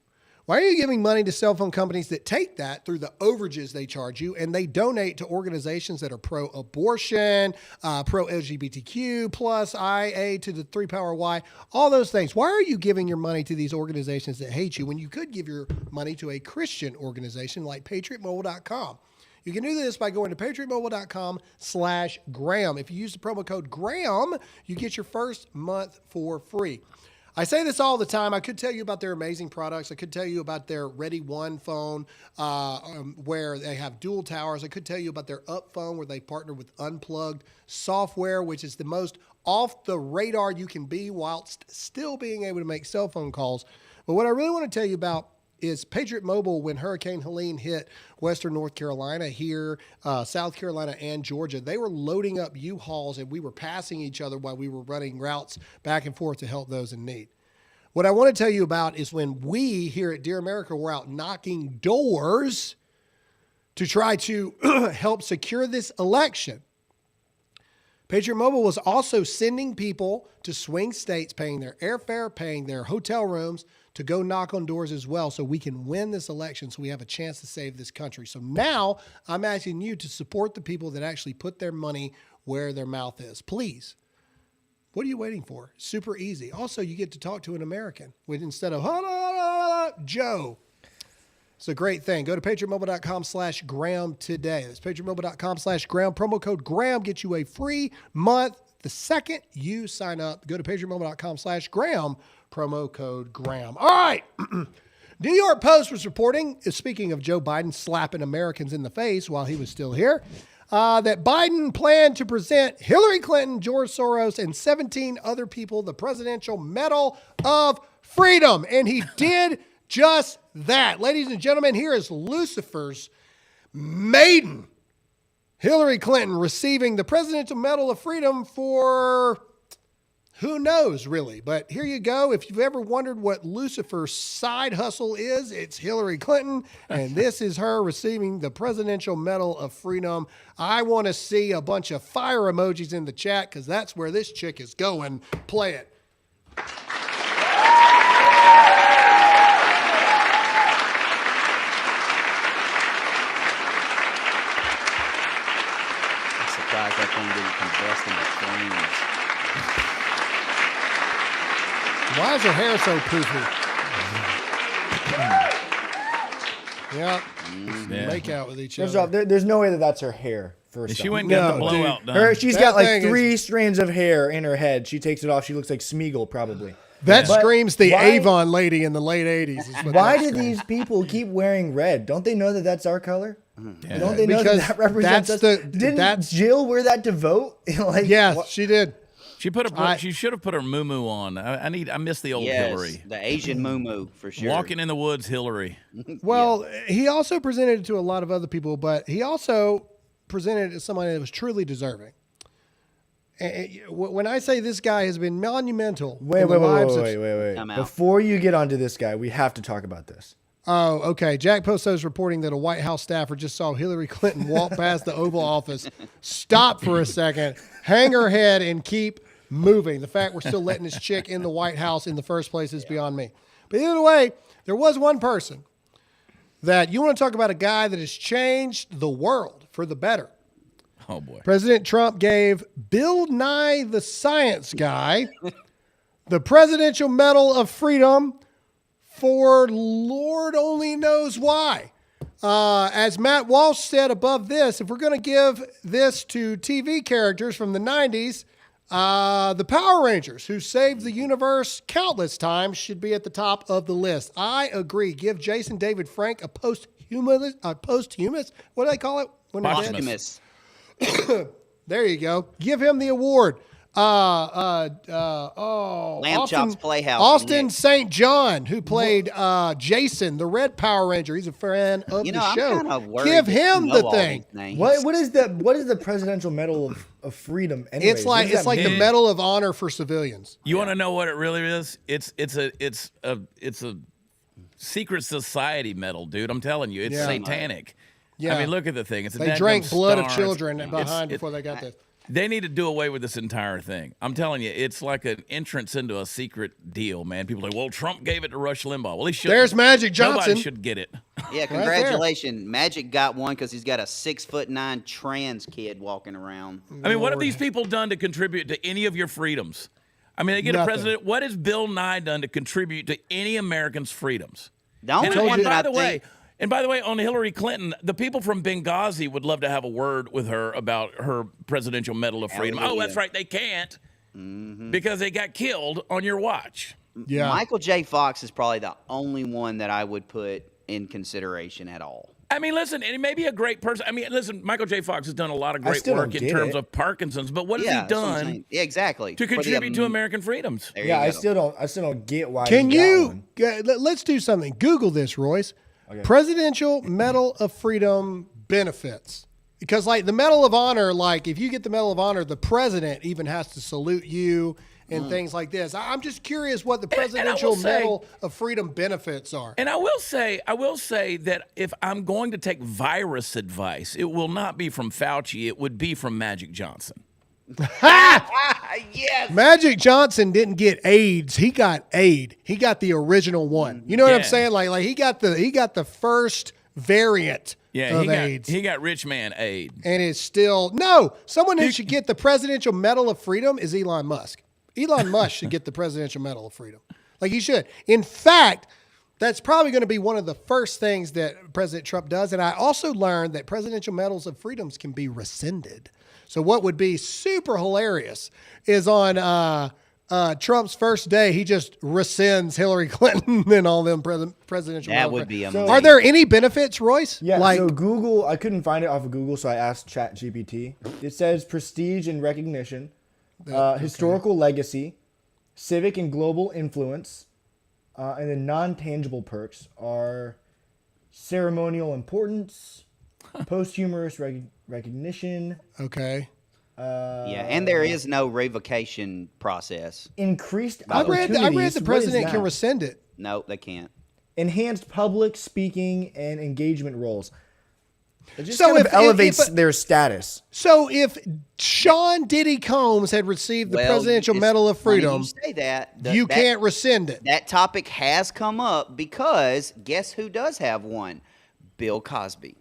Why are you giving money to cell phone companies that take that through the overages they charge you, and they donate to organizations that are pro-abortion, pro-LGBTQ, plus IA to the 3-power-Y, all those things? Why are you giving your money to these organizations that hate you when you could give your money to a Christian organization like PatriotMobile.com? You can do this by going to PatriotMobile.com/Graham. If you use the promo code Graham, you get your first month for free. I say this all the time. I could tell you about their amazing products. I could tell you about their Ready One phone, where they have dual towers. I could tell you about their Up phone, where they partner with Unplugged software, which is the most off the radar you can be whilst still being able to make cell phone calls. But what I really want to tell you about is Patriot Mobile. When Hurricane Helene hit Western North Carolina, here, South Carolina, and Georgia, they were loading up U-Hauls, and we were passing each other while we were running routes back and forth to help those in need. What I want to tell you about is when we here at Dear America were out knocking doors to try to help secure this election, Patriot Mobile was also sending people to swing states, paying their airfare, paying their hotel rooms, to go knock on doors as well, so we can win this election, so we have a chance to save this country. So now I'm asking you to support the people that actually put their money where their mouth is. Please. What are you waiting for? Super easy. Also, you get to talk to an American instead of Joe. It's a great thing. Go to PatriotMobile.com/Graham today. That's PatriotMobile.com/Graham. Promo code Graham gets you a free month the second you sign up. Go to PatriotMobile.com/Graham. Promo code Graham. All right. New York Post was reporting, speaking of Joe Biden slapping Americans in the face while he was still here, that Biden planned to present Hillary Clinton, George Soros, and 17 other people the Presidential Medal of Freedom. And he did just that. Ladies and gentlemen, here is Lucifer's maiden, Hillary Clinton, receiving the Presidential Medal of Freedom for who knows, really. But here you go. If you've ever wondered what Lucifer's side hustle is, it's Hillary Clinton, and this is her receiving the Presidential Medal of Freedom. I want to see a bunch of fire emojis in the chat, because that's where this chick is going. Play it. I'm surprised that thing didn't combust into flames. Why is her hair so poofy? Yeah. Make out with each other. There's no way that that's her hair. First she off. went and got the blowout done. She's got like 3 strands of hair in her head. She takes it off. She looks like Smeagol, probably. That screams the Avon lady in the late 80s. Why do these people keep wearing red? Don't they know that that's our color? Yeah. Don't they know that represents us? Didn't Jill wear that to vote? Yes, she did. She should have put her muumuu on. I miss the old Hillary. The Asian muumuu for sure. Walking in the woods, Hillary. Well, he also presented it to a lot of other people, but he also presented it as somebody that was truly deserving. And when I say this guy has been monumental, wait. Before you get onto this guy, we have to talk about this. Oh, okay. Jack Posto is reporting that a White House staffer just saw Hillary Clinton walk past the Oval Office, stop for a second, hang her head, and keep moving. The fact we're still letting this chick in the White House in the first place is beyond me. But either way, there was one person that you want to talk about, a guy that has changed the world for the better. Oh, boy. President Trump gave Bill Nye the Science Guy the Presidential Medal of Freedom for Lord only knows why. As Matt Walsh said above this, if we're going to give this to TV characters from the 90s, the Power Rangers, who saved the universe countless times, should be at the top of the list. I agree. Give Jason David Frank a posthumous, what do they call it? Posthumous. There you go. Give him the award. Lamb Chop's Playhouse. Austin St. John, who played Jason, the Red Power Ranger. He's a fan of the show. I'm kinda worried Give that him you the know all thing. these names. What is the Presidential Medal of Freedom? Anyways? It's like What does that the mean? Medal of Honor for civilians. You want to know what it really is? It's a secret society medal, dude. I'm telling you, it's satanic. Yeah. I mean, look at the thing. It's a They dadgum drank blood of star. children before they got this. They need to do away with this entire thing. I'm telling you, it's like an entrance into a secret deal, man. People are like, well, Trump gave it to Rush Limbaugh. Well, he should. There's Magic Johnson. Nobody should get it. Yeah, congratulations. Magic got one because he's got a 6'9" trans kid walking around. I mean, what have these people done to contribute to any of your freedoms? I mean, they get Nothing. a president. What has Bill Nye done to contribute to any American's freedoms? The only And one that by I the way, think on Hillary Clinton, the people from Benghazi would love to have a word with her about her Presidential Medal of Freedom. Hallelujah. Oh, that's right, they can't because they got killed on your watch. Yeah. Michael J. Fox is probably the only one that I would put in consideration at all. I mean, listen, and he may be a great person. I mean, listen, Michael J. Fox has done a lot of great still work don't in get terms it. of Parkinson's, but what has Yeah, he that's what I'm done saying. Yeah, exactly. to For the, contribute to American freedoms? there Yeah, you I go. still don't get why. Can he got you? one. Let's do something. Google this, Royce. Presidential Medal of Freedom benefits. Because, like, the Medal of Honor, like, if you get the Medal of Honor, the president even has to salute you and things like this. I'm just curious what the Presidential Medal of Freedom benefits are. And I will say that if I'm going to take virus advice, it will not be from Fauci. It would be from Magic Johnson. Yes. Magic Johnson didn't get AIDS. He got aid. He got the original one. You know what I'm Yeah. saying? Like he got the first variant of AIDS. he got rich man aid. And it's still someone who should get the Presidential Medal of Freedom is Elon Musk. Elon Musk should get the Presidential Medal of Freedom. Like he should. In fact, that's probably going to be one of the first things that President Trump does. And I also learned that Presidential Medals of Freedoms can be rescinded. So what would be super hilarious is on Trump's first day, he just rescinds Hillary Clinton and all them presidential. That would be amazing. Are there any benefits, Royce? Yeah, like so Google, I couldn't find it off of Google, so I asked ChatGPT. It says prestige and recognition, historical legacy, civic and global influence, and then non-tangible perks are ceremonial importance, posthumous recognition. Okay. Yeah, and there is no revocation process. Increased I read opportunities. the What president is can that? rescind it. No, they can't. Enhanced public speaking and engagement roles. It just So kind of if- elevates if- their status. So if Sean Diddy Combs had received the Well, Presidential it's Medal of funny Freedom, You say that. you can't rescind it. That topic has come up because guess who does have one? Bill Cosby.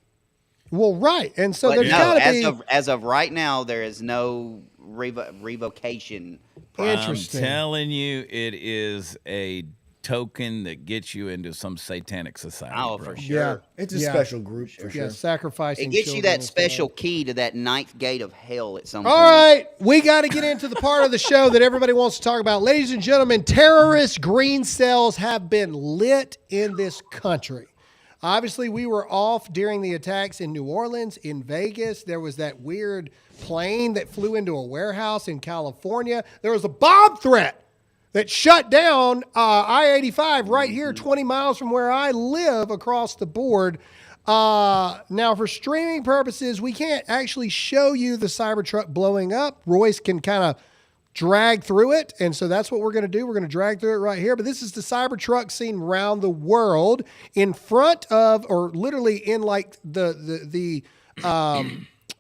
Well, right. And so But there's no, got to be. as of right now, there is no revocation. Interesting. I'm telling you, it is a token that gets you into some satanic society. Oh, bro. for sure. Yeah. It's a Yeah. special group for sure. Yeah, sacrificing. It gets you children that and stuff. special key to that ninth gate of hell at some All point. right, we got to get into the part of the show that everybody wants to talk about. Ladies and gentlemen, terrorist green cells have been lit in this country. Obviously, we were off during the attacks in New Orleans, in Vegas. There was that weird plane that flew into a warehouse in California. There was a bomb threat that shut down I-85 right here, 20 miles from where I live across the board. Now, for streaming purposes, we can't actually show you the Cybertruck blowing up. Royce can kind of drag through it, and so that's what we're going to do. We're going to drag through it right here. But this is the Cybertruck seen around the world in front of, or literally in like the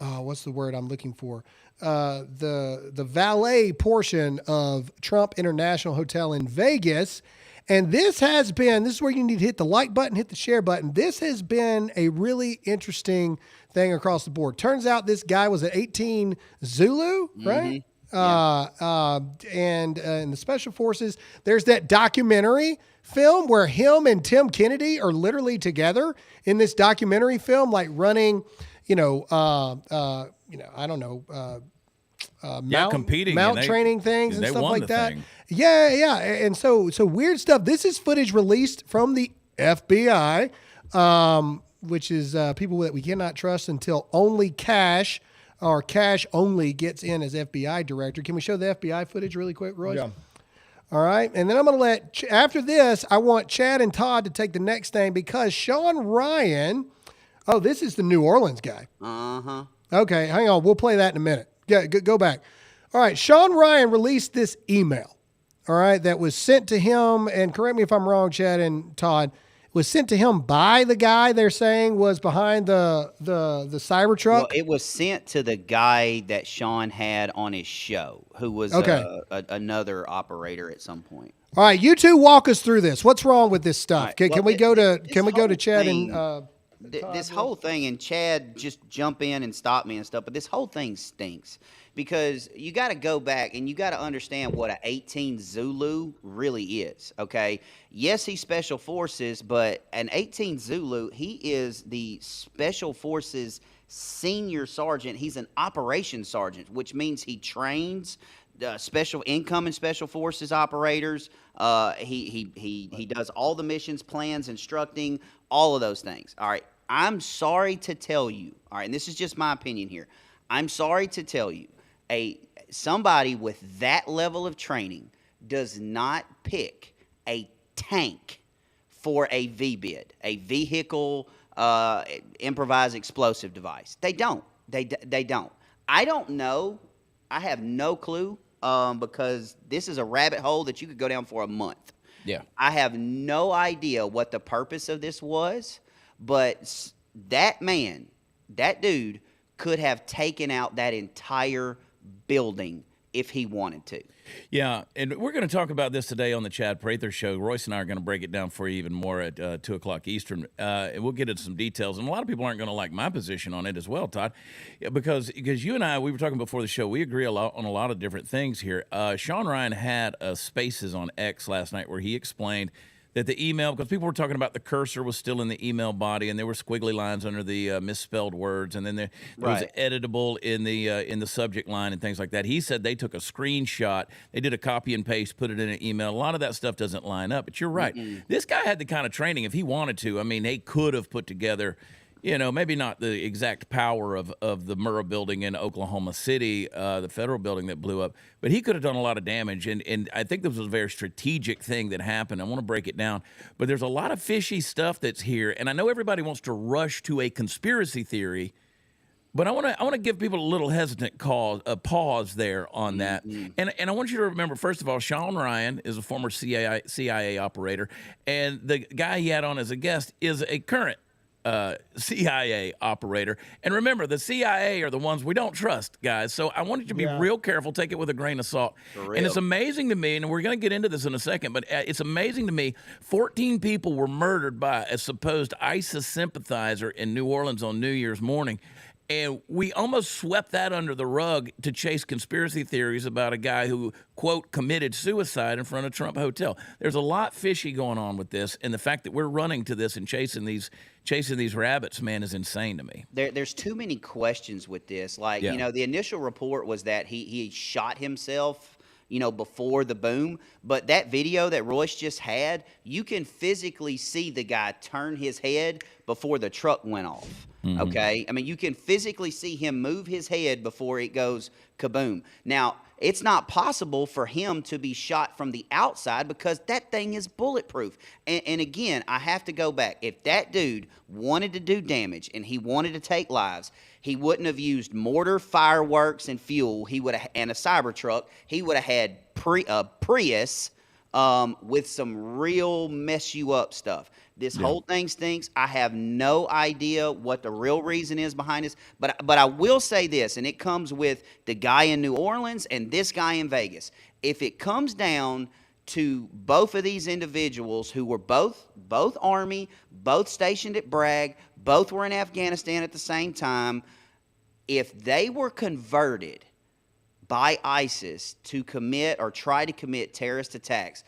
what's the word I'm looking for? The valet portion of Trump International Hotel in Vegas. And this is where you need to hit the like button, hit the share button. This has been a really interesting thing across the board. Turns out this guy was an 18 Zulu, right? And in the special forces, there's that documentary film where him and Tim Kennedy are literally together in this documentary film, like running, I don't know, competing. mount and they- training things and they stuff won like the that. thing. Yeah. And so weird stuff. This is footage released from the FBI, which is people that we cannot trust until only cash or cash only gets in as FBI director. Can we show the FBI footage really quick, Royce? Yeah. All right. And then I'm going to let, after this, I want Chad and Todd to take the next thing because Sean Ryan, oh, this is the New Orleans guy. Uh-huh. Okay, hang on. We'll play that in a minute. Go back. All right. Sean Ryan released this email, all right, that was sent to him, and correct me if I'm wrong, Chad and Todd, was sent to him by the guy they're saying was behind the Cybertruck. Well, it was sent to the guy that Sean had on his show, who was another operator at some point. All right, you two walk us through this. What's wrong with this stuff? Right, Can we go to Chad thing, and this whole thing, and Chad, just jump in and stop me and stuff, but this whole thing stinks because you got to go back and you got to understand what an 18 Zulu really is, okay? Yes, he's Special Forces, but an 18 Zulu, he is the Special Forces senior sergeant. He's an operations sergeant, which means he trains incoming Special Forces operators. He does all the missions, plans, instructing, all of those things. All right, I'm sorry to tell you, all right, and this is just my opinion here. I'm sorry to tell you, somebody with that level of training does not pick a tank for a VBID, a vehicle improvised explosive device. They don't. They don't. I don't know. I have no clue because this is a rabbit hole that you could go down for a month. Yeah. I have no idea what the purpose of this was, but that man, that dude, could have taken out that entire building if he wanted to. Yeah, and we're going to talk about this today on the Chad Prather Show. Royce and I are going to break it down for you even more at 2 o'clock Eastern, and we'll get into some details. And a lot of people aren't going to like my position on it as well, Todd, because you and I, we were talking before the show, we agree on a lot of different things here. Sean Ryan had Spaces on X last night where he explained that the email, because people were talking about the cursor was still in the email body, and there were squiggly lines under the misspelled words, and then there was editable in the subject line and things like that. He said they took a screenshot, they did a copy and paste, put it in an email. A lot of that stuff doesn't line up, but you're right. This guy had the kind of training, if he wanted to, I mean, they could have put together, you know, maybe not the exact power of the Murrah building in Oklahoma City, the federal building that blew up, but he could have done a lot of damage. And I think this was a very strategic thing that happened. I want to break it down, but there's a lot of fishy stuff that's here. And I know everybody wants to rush to a conspiracy theory, but I want to give people a little hesitant pause there on that. And I want you to remember, first of all, Sean Ryan is a former CIA operator, and the guy he had on as a guest is a current CIA operator. And remember, the CIA are the ones we don't trust, guys. So I want you to be real careful. Take it with a grain of salt. And it's amazing to me, and we're going to get into this in a second, but it's amazing to me, 14 people were murdered by a supposed ISIS sympathizer in New Orleans on New Year's morning. And we almost swept that under the rug to chase conspiracy theories about a guy who, quote, committed suicide in front of Trump Hotel. There's a lot fishy going on with this, and the fact that we're running to this and chasing these rabbits, man, is insane to me. There's too many questions with this. Like, you know, the initial report was that he shot himself, you know, before the boom. But that video that Royce just had, you can physically see the guy turn his head before the truck went off. Okay? I mean, you can physically see him move his head before it goes kaboom. Now, it's not possible for him to be shot from the outside because that thing is bulletproof. And again, I have to go back. If that dude wanted to do damage and he wanted to take lives, he wouldn't have used mortar, fireworks, and fuel. He would have, and a Cybertruck. He would have had a Prius with some real mess you up stuff. This whole thing stinks. I have no idea what the real reason is behind this, but I will say this, and it comes with the guy in New Orleans and this guy in Vegas. If it comes down to both of these individuals who were both Army, both stationed at Bragg, both were in Afghanistan at the same time, if they were converted by ISIS to commit or try to commit terrorist attacks,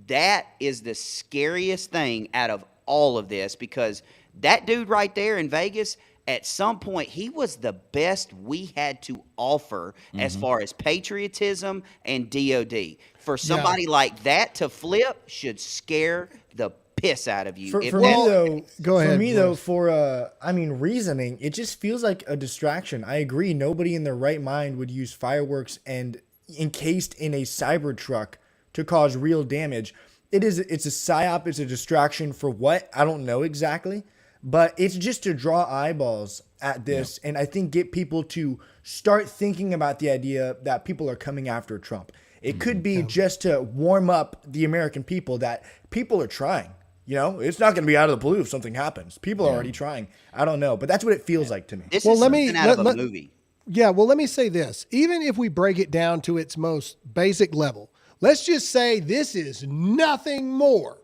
that is the scariest thing out of all of this, because that dude right there in Vegas, at some point, he was the best we had to offer as far as patriotism and DOD. For somebody like that to flip should scare the piss out of you. For If me that- though, Go ahead, For me though, Royce. reasoning, it just feels like a distraction. I agree. Nobody in their right mind would use fireworks and encased in a Cybertruck to cause real damage. It's a psyop. It's a distraction for what? I don't know exactly, but it's just to draw eyeballs at this, and I think get people to start thinking about the idea that people are coming after Trump. It could be just to warm up the American people that people are trying. You know, it's not going to be out of the blue if something happens. People are already trying. I don't know, but that's what it feels like to me. This Well, is let me- something out of a let- movie. Yeah, well, let me say this. Even if we break it down to its most basic level, let's just say this is nothing more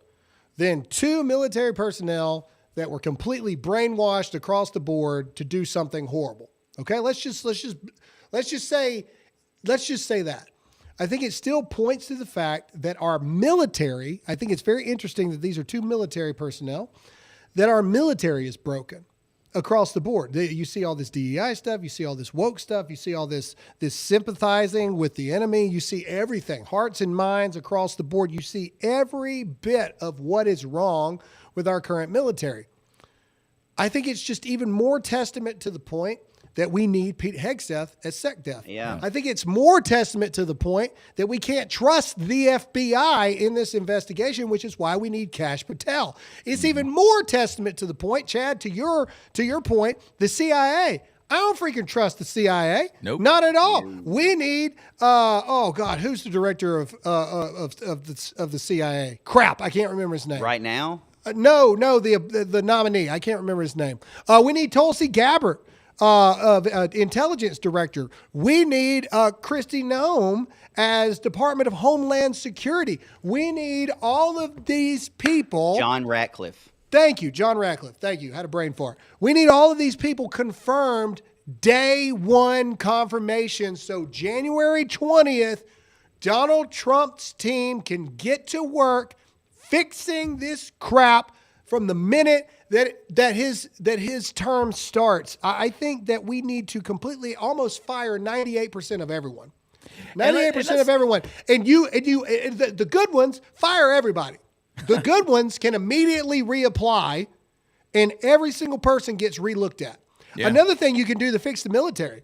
than 2 military personnel that were completely brainwashed across the board to do something horrible. Okay, let's just say that. I think it still points to the fact that our military, I think it's very interesting that these are 2 military personnel, that our military is broken across the board. You see all this DEI stuff, you see all this woke stuff, you see all this sympathizing with the enemy, you see everything, hearts and minds across the board. You see every bit of what is wrong with our current military. I think it's just even more testament to the point that we need Pete Hegseth as SecDef. Yeah. I think it's more testament to the point that we can't trust the FBI in this investigation, which is why we need Kash Patel. It's even more testament to the point, Chad, to your point, the CIA. I don't freaking trust the CIA. Nope. Not at all. We need who's the director of the CIA? Crap, I can't remember his name. Right now, No, the nominee. I can't remember his name. We need Tulsi Gabbard, of intelligence director. We need Kristi Noem as Department of Homeland Security. We need all of these people. John Ratcliffe. Thank you, John Ratcliffe. Thank you. Had a brain fart. We need all of these people confirmed day one confirmation. So January 20th, Donald Trump's team can get to work fixing this crap from the minute that his term starts. I think that we need to completely almost fire 98% of everyone. 98% of everyone. And the good ones, fire everybody. The good ones can immediately reapply, and every single person gets relooked at. Yeah. Another thing you can do to fix the military,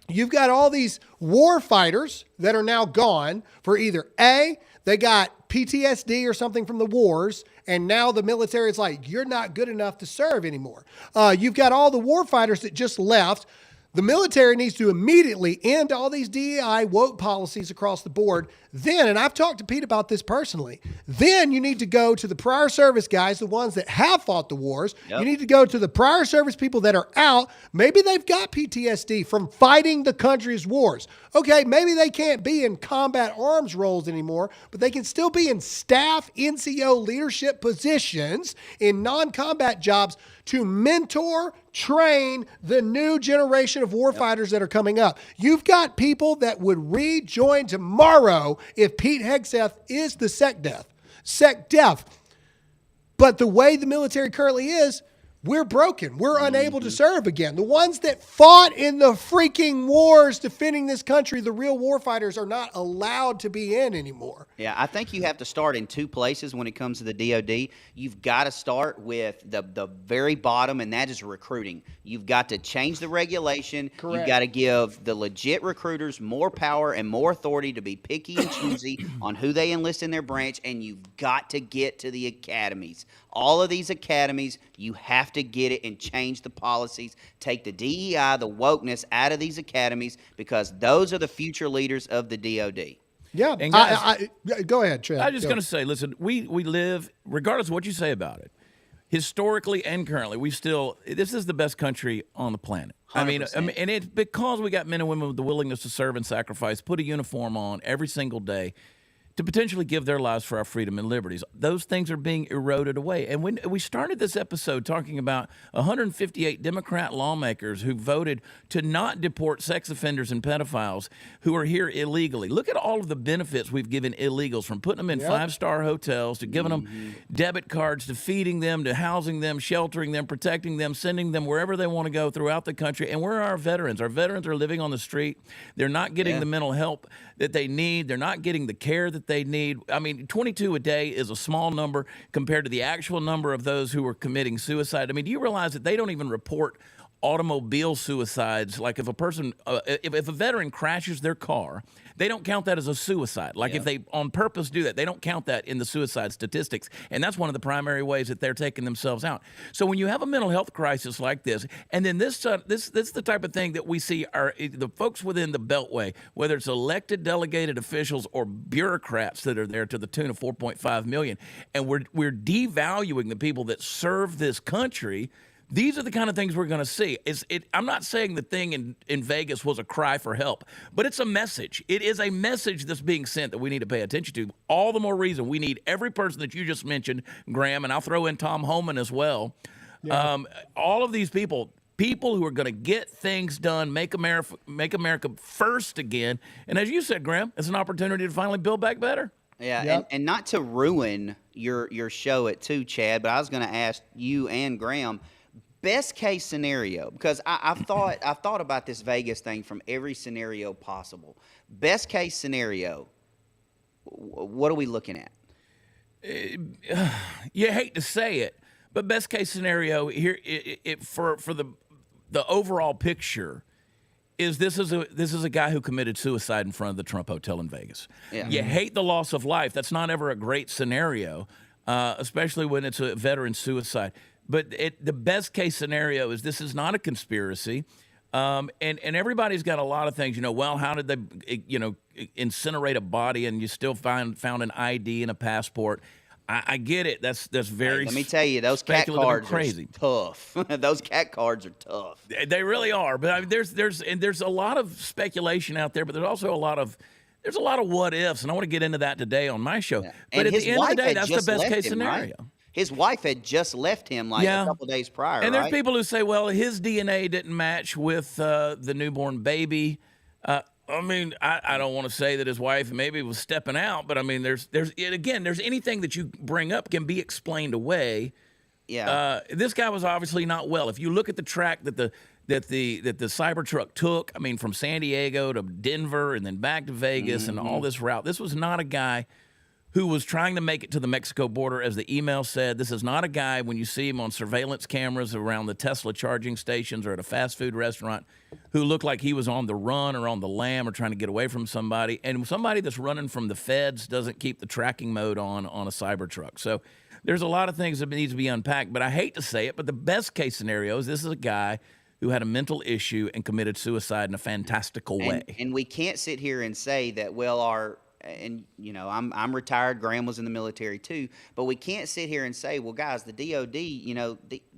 you've got all these war fighters that are now gone for either A, they got PTSD or something from the wars, and now the military is like, you're not good enough to serve anymore. You've got all the war fighters that just left. The military needs to immediately end all these DEI woke policies across the board. Then, and I've talked to Pete about this personally, then you need to go to the prior service guys, the ones that have fought the wars. Yep. You need to go to the prior service people that are out. Maybe they've got PTSD from fighting the country's wars. Okay, maybe they can't be in combat arms roles anymore, but they can still be in staff NCO leadership positions in non-combat jobs to mentor, train the new generation of warfighters that are coming up. You've got people that would rejoin tomorrow if Pete Hegseth is the SecDef. But the way the military currently is, we're broken. We're unable to serve again. The ones that fought in the freaking wars defending this country, the real warfighters, are not allowed to be in anymore. Yeah, I think you have to start in 2 places when it comes to the DOD. You've got to start with the very bottom, and that is recruiting. You've got to change the regulation. Correct. You've got to give the legit recruiters more power and more authority to be picky and choosy on who they enlist in their branch, and you've got to get to the academies. All of these academies, you have to get it and change the policies. Take the DEI, the wokeness out of these academies, because those are the future leaders of the DOD. Yeah, And guys, go ahead, Chad. I'm just going to say, listen, we live, regardless of what you say about it, historically and currently, this is the best country on the planet. I mean, 100%. and it's because we got men and women with the willingness to serve and sacrifice, put a uniform on every single day to potentially give their lives for our freedom and liberties. Those things are being eroded away. And when we started this episode talking about 158 Democrat lawmakers who voted to not deport sex offenders and pedophiles who are here illegally. Look at all of the benefits we've given illegals, from putting them in 5-star hotels to giving them debit cards to feeding them to housing them, sheltering them, protecting them, sending them wherever they want to go throughout the country. And where are our veterans? Our veterans are living on the street. They're not getting the mental help that they need. They're not getting the care that they need. I mean, 22 a day is a small number compared to the actual number of those who are committing suicide. I mean, do you realize that they don't even report automobile suicides? Like if a person, if a veteran crashes their car, they don't count that as a suicide. Like if they on purpose do that, they don't count that in the suicide statistics. And that's one of the primary ways that they're taking themselves out. So when you have a mental health crisis like this, and then this is the type of thing that we see are the folks within the Beltway, whether it's elected delegated officials or bureaucrats that are there to the tune of 4.5 million, and we're devaluing the people that serve this country. These are the kind of things we're going to see. I'm not saying the thing in Vegas was a cry for help, but it's a message. It is a message that's being sent that we need to pay attention to. All the more reason we need every person that you just mentioned, Graham, and I'll throw in Tom Homan as well. Yeah. All of these people who are going to get things done, make America first again. And as you said, Graham, it's an opportunity to finally build back better. Yeah, and not to ruin your show at 2, Chad, but I was going to ask you and Graham, best case scenario, because I've thought about this Vegas thing from every scenario possible. Best case scenario, what are we looking at? You hate to say it, but best case scenario here for the overall picture is this is a guy who committed suicide in front of the Trump Hotel in Vegas. Yeah. You hate the loss of life. That's not ever a great scenario, especially when it's a veteran suicide. But the best case scenario is this is not a conspiracy, and everybody's got a lot of things. Well, how did they, incinerate a body and you still found an ID and a passport? I get it. That's very. Hey, let me tell you, those cat cards are tough. Those cat cards are tough. They really are. But I mean, there's a lot of speculation out there, but there's also a lot of what ifs, and I want to get into that today on my show. Yeah. But at the end of the day, that's the best case scenario. Right? His wife had just left him a couple days prior. And there's people who say, well, his DNA didn't match with the newborn baby. I mean, I don't want to say that his wife maybe was stepping out, but I mean, there's anything that you bring up can be explained away. Yeah. This guy was obviously not well. If you look at the track that the Cybertruck took, I mean, from San Diego to Denver and then back to Vegas and all this route, this was not a guy who was trying to make it to the Mexico border, as the email said. This is not a guy, when you see him on surveillance cameras around the Tesla charging stations or at a fast food restaurant, who looked like he was on the run or on the lam or trying to get away from somebody. And somebody that's running from the feds doesn't keep the tracking mode on a Cybertruck. So there's a lot of things that needs to be unpacked. But I hate to say it, but the best case scenario is this is a guy who had a mental issue and committed suicide in a fantastical way. And we can't sit here and say that, well, I'm retired. Graham was in the military too, but we can't sit here and say, well, guys, the DOD,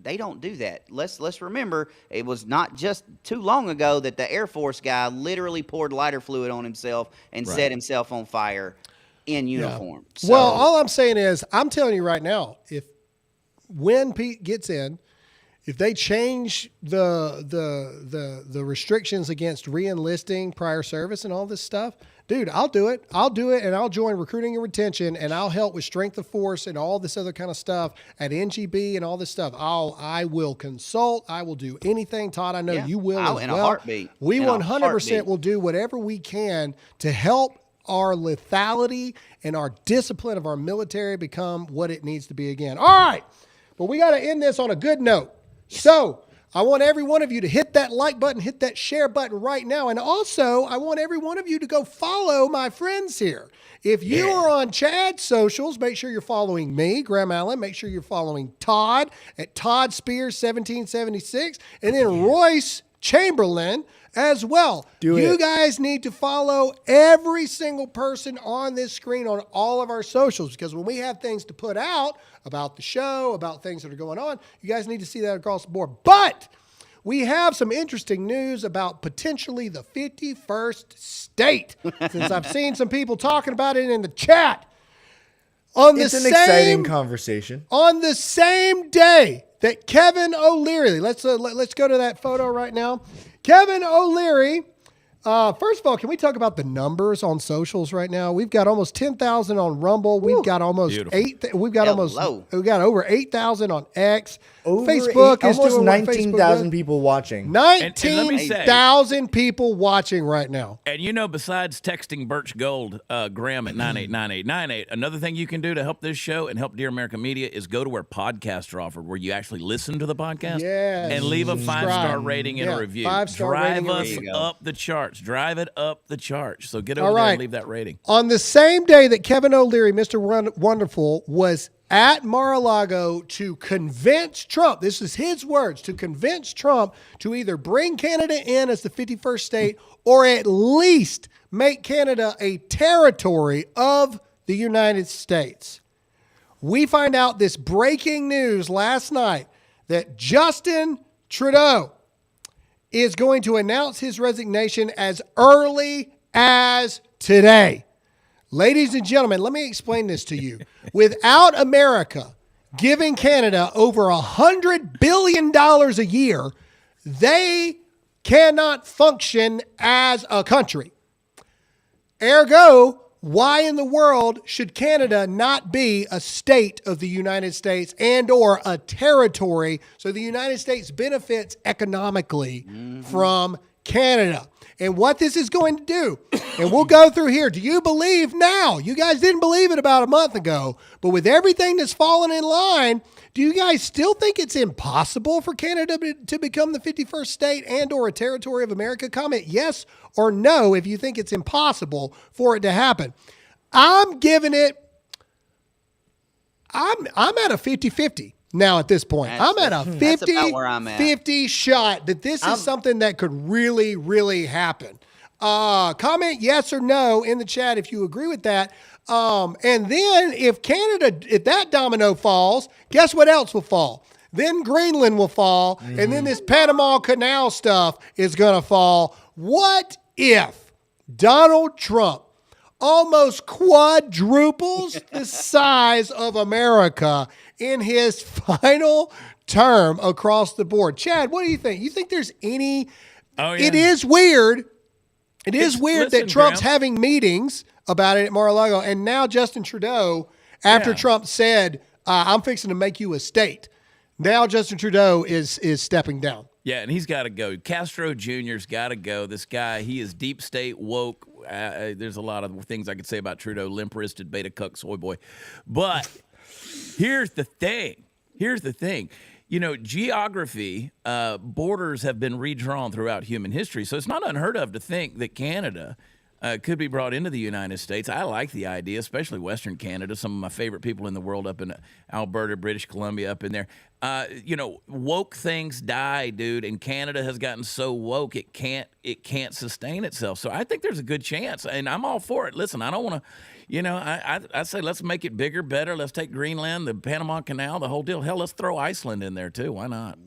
they don't do that. Let's remember, it was not just too long ago that the Air Force guy literally poured lighter fluid on himself and set himself on fire in uniform. Yeah. Well, all I'm saying is, I'm telling you right now, when Pete gets in, if they change the restrictions against re-enlisting prior service and all this stuff, dude, I'll do it. And I'll join recruiting and retention, and I'll help with strength of force and all this other kind of stuff at NGB and all this stuff. I will consult. I will do anything. Todd, I know you will as well. In a heartbeat. We 100% will do whatever we can to help our lethality and our discipline of our military become what it needs to be again. All right. But we got to end this on a good note. So I want every one of you to hit that like button, hit that share button right now. And also, I want every one of you to go follow my friends here. If you are on Chad's socials, make sure you're following me, Graham Allen. Make sure you're following Todd at Todd Spears 1776. And then Royce Chamberlain as well. You guys need to follow every single person on this screen on all of our socials, because when we have things to put out about the show, about things that are going on, you guys need to see that across the board. But we have some interesting news about potentially the 51st state, since I've seen some people talking about it in the chat. It's an exciting conversation. On the same day that Kevin O'Leary, let's go to that photo right now. Kevin O'Leary First of all, can we talk about the numbers on socials right now? We've got almost 10,000 on Rumble. We've got almost Beautiful. We've got over 8,000 on X. Facebook is almost doing 19,000 people watching. 19,000 people watching right now. And besides texting Birch Gold, Graham at 989898, another thing you can do to help this show and help Dear America Media is go to where podcasts are offered, where you actually listen to the podcast. Yes. And leave a 5-star rating and a review. 5-star Drive rating and us review. up the charts. Drive it up the charts. So get over there and leave that rating. On the same day that Kevin O'Leary, Mr. Wonderful, was at Mar-a-Lago to convince Trump, this is his words, to convince Trump to either bring Canada in as the 51st state or at least make Canada a territory of the United States. We find out this breaking news last night that Justin Trudeau is going to announce his resignation as early as today. Ladies and gentlemen, let me explain this to you. Without America giving Canada over $100 billion a year, they cannot function as a country. Ergo, why in the world should Canada not be a state of the United States and or a territory so the United States benefits economically from Canada? And what this is going to do, and we'll go through here. Do you believe now? You guys didn't believe it about a month ago, but with everything that's fallen in line, do you guys still think it's impossible for Canada to become the 51st state and or a territory of America? Comment yes or no if you think it's impossible for it to happen. I'm giving it, I'm at a 50-50. Now at this point, I'm at a 50-50 shot that this is something that could really, really happen. Comment yes or no in the chat if you agree with that. And then if that domino falls, guess what else will fall? Then Greenland will fall, and then this Panama Canal stuff is going to fall. What if Donald Trump almost quadruples the size of America in his final term across the board? Chad, what do you think? You think there's any... Oh, yeah. It is weird. Listen, that Trump's having meetings about it at Mar-a-Lago, and now Justin Trudeau, after Trump said, I'm fixing to make you a state, now Justin Trudeau is stepping down. Yeah, and he's got to go. Castro Jr.'s got to go. This guy, he is deep state woke. There's a lot of things I could say about Trudeau, limp-wristed, beta cuck, soy boy. But here's the thing. Geography, borders have been redrawn throughout human history. So it's not unheard of to think that Canada could be brought into the United States. I like the idea, especially Western Canada. Some of my favorite people in the world up in Alberta, British Columbia, up in there. Woke things die, dude, and Canada has gotten so woke it can't sustain itself. So I think there's a good chance, and I'm all for it. Listen, I don't want to, I say let's make it bigger, better. Let's take Greenland, the Panama Canal, the whole deal. Hell, let's throw Iceland in there too. Why not?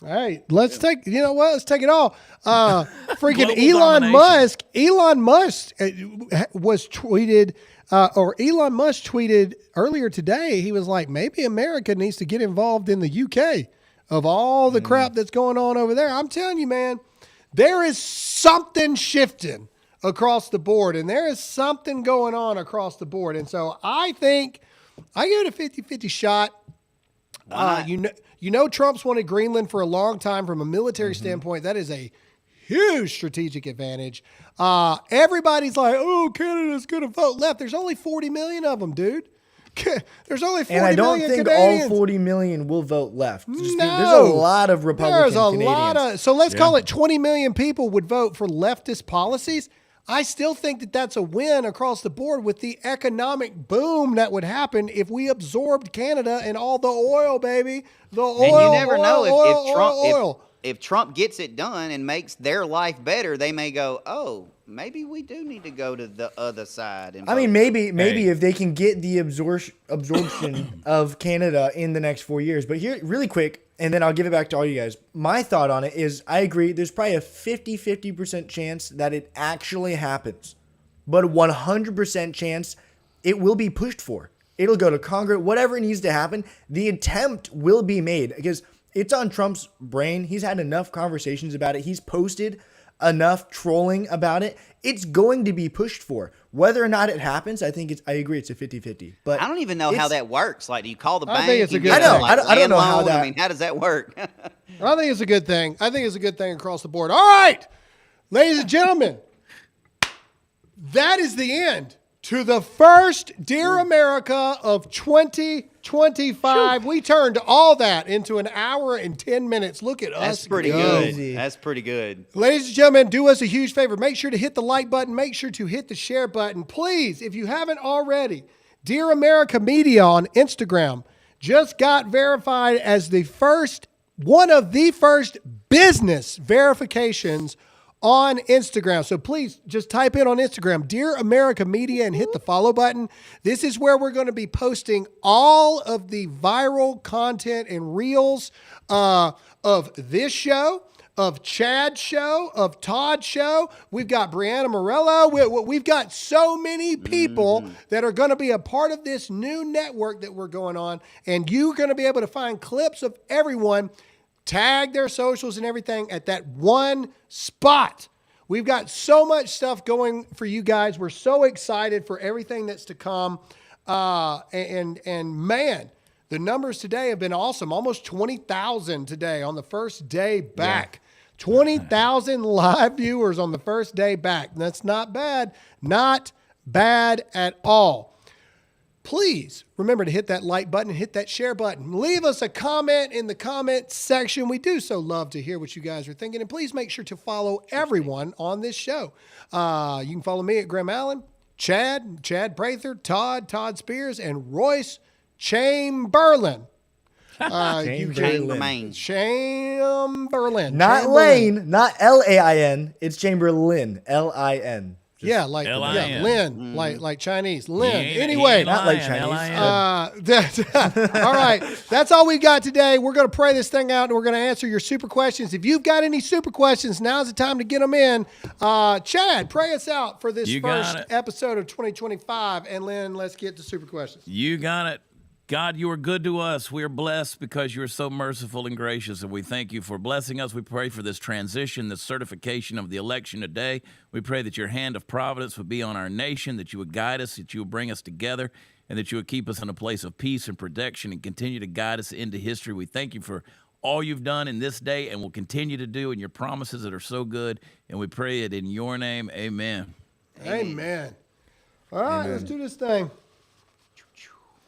All right, let's take. You know what? Let's take it all. Freaking Global Musk. Elon Musk was tweeted, or Elon Musk tweeted earlier today. He was like, maybe America needs to get involved in the UK of all the crap that's going on over there. I'm telling you, man, there is something shifting across the board, and there is something going on across the board. And so I think I give it a 50-50 shot. Trump's wanted Greenland for a long time from a military standpoint. That is a huge strategic advantage. Everybody's like, oh, Canada's going to vote left. There's only 40 million of them, dude. There's only 40 million And I don't think Canadians. all 40 million will vote left. No. There's a lot of Republican Canadians. So let's call it 20 million people would vote for leftist policies. I still think that's a win across the board with the economic boom that would happen if we absorbed Canada and all the oil, baby. The oil. And you never know oil. if Trump gets it done and makes their life better, they may go, oh, maybe we do need to go to the other side. And maybe if they can get the absorption of Canada in the next 4 years. But here, really quick, and then I'll give it back to all you guys. My thought on it is I agree. There's probably a 50% chance that it actually happens. But a 100% chance it will be pushed for. It'll go to Congress. Whatever needs to happen, the attempt will be made. Because it's on Trump's brain. He's had enough conversations about it. He's posted enough trolling about it, it's going to be pushed for. Whether or not it happens, I agree it's a 50-50. But I don't even know how that works. Like, do you call the bank? I think it's a and good get thing. like, I don't know land how loan? that- I mean, how does that work? I think it's a good thing. I think it's a good thing across the board. All right, ladies and gentlemen, that is the end to the first Dear America of 2025. We turned all that into an hour and 10 minutes. Look at us. That's pretty go. good. That's pretty good. Ladies and gentlemen, do us a huge favor. Make sure to hit the like button. Make sure to hit the share button. Please, if you haven't already, Dear America Media on Instagram just got verified as one of the first business verifications on Instagram. So please just type in on Instagram, Dear America Media, and hit the follow button. This is where we're going to be posting all of the viral content and reels of this show, of Chad's show, of Todd's show. We've got Brianna Morello. We've got so many people that are going to be a part of this new network that we're going on, and you're going to be able to find clips of everyone, tag their socials and everything at that one spot. We've got so much stuff going for you guys. We're so excited for everything that's to come. And man, the numbers today have been awesome. Almost 20,000 today on the first day back. Yeah. 20,000 live viewers on the first day back. That's not bad. Not bad at all. Please remember to hit that like button and hit that share button. Leave us a comment in the comment section. We do so love to hear what you guys are thinking. And please make sure to follow everyone on this show. You can follow me at Graham Allen, Chad Prather, Todd Spears, and Royce Chamberlain. Chamberlain. Chamberlain. Not Lane, not Lain. It's Chamberlain, Lin. Yeah, like L-I-N. Lin, like Chinese. Lin. Anyway, not like Chinese. All right, that's all we got today. We're going to pray this thing out, and we're going to answer your super questions. If you've got any super questions, now's the time to get them in. Chad, pray us out for this first episode of 2025, and Lynn, let's get to super questions. You got it. God, you are good to us. We are blessed because you are so merciful and gracious, and we thank you for blessing us. We pray for this transition, this certification of the election today. We pray that your hand of providence would be on our nation, that you would guide us, that you would bring us together, and that you would keep us in a place of peace and protection and continue to guide us into history. We thank you for all you've done in this day and will continue to do, and your promises that are so good, and we pray it in your name. Amen. Amen. All right, let's do this thing.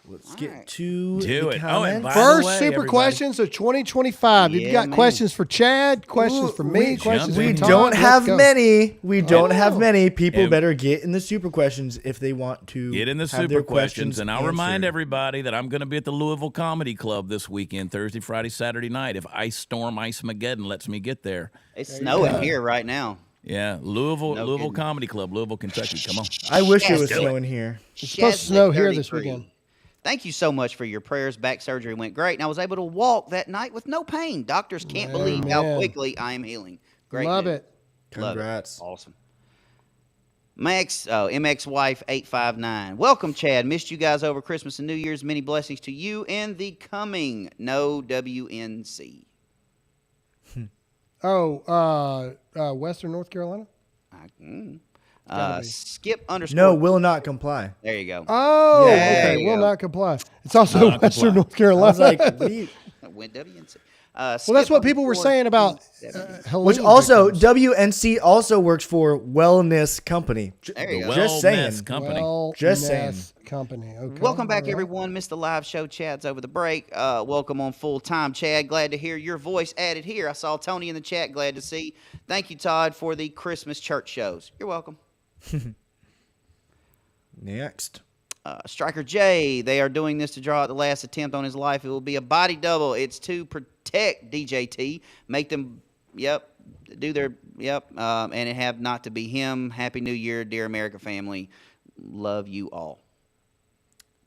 Let's get to do it. Comments. And by First the way, super everybody, questions of 2025. You've got questions for Chad, questions for me, questions for We Todd. don't Let's have go. many. We don't have many. People And- better get in the super questions if they want to get in the have super their questions. And I'll remind answered. everybody that I'm going to be at the Louisville Comedy Club this weekend, Thursday, Friday, Saturday night. If Ice Storm Ice-Mageddon lets me get there. It's snowing here right now. Yeah, Louisville kidding. Comedy Club, Louisville, Kentucky. Come on. I wish it was Yes, snowing here. It's supposed to snow here this 33. weekend. Thank you so much for your prayers. Back surgery went great, and I was able to walk that night with no pain. Doctors can't believe how quickly I am healing. Great. Love news. it. Love Congrats. it. Awesome. MX Wife 859. Welcome, Chad. Missed you guys over Christmas and New Year's. Many blessings to you and the coming No WNC. Western North Carolina? Skip _. No, will not comply. There you go. Oh, There okay. you Will go. not comply. It's also Not Western comply. North I Carolina. was like, we, Went WNC. well, that's what people were saying about Halloween which also victims. WNC also works for Wellness Company. There you go. Just saying. Wellness Company. Just Wellness saying. Company. Okay. Welcome back, all right. everyone. Missed the live show. Chad's over the break. Welcome on full time, Chad. Glad to hear your voice added here. I saw Tony in the chat. Glad to see. Thank you, Todd, for the Christmas church shows. You're welcome. Next. Striker J, they are doing this to draw out the last attempt on his life. It will be a body double. It's to protect DJT, make them, do their, and it have not to be him. Happy New Year, dear America family. Love you all.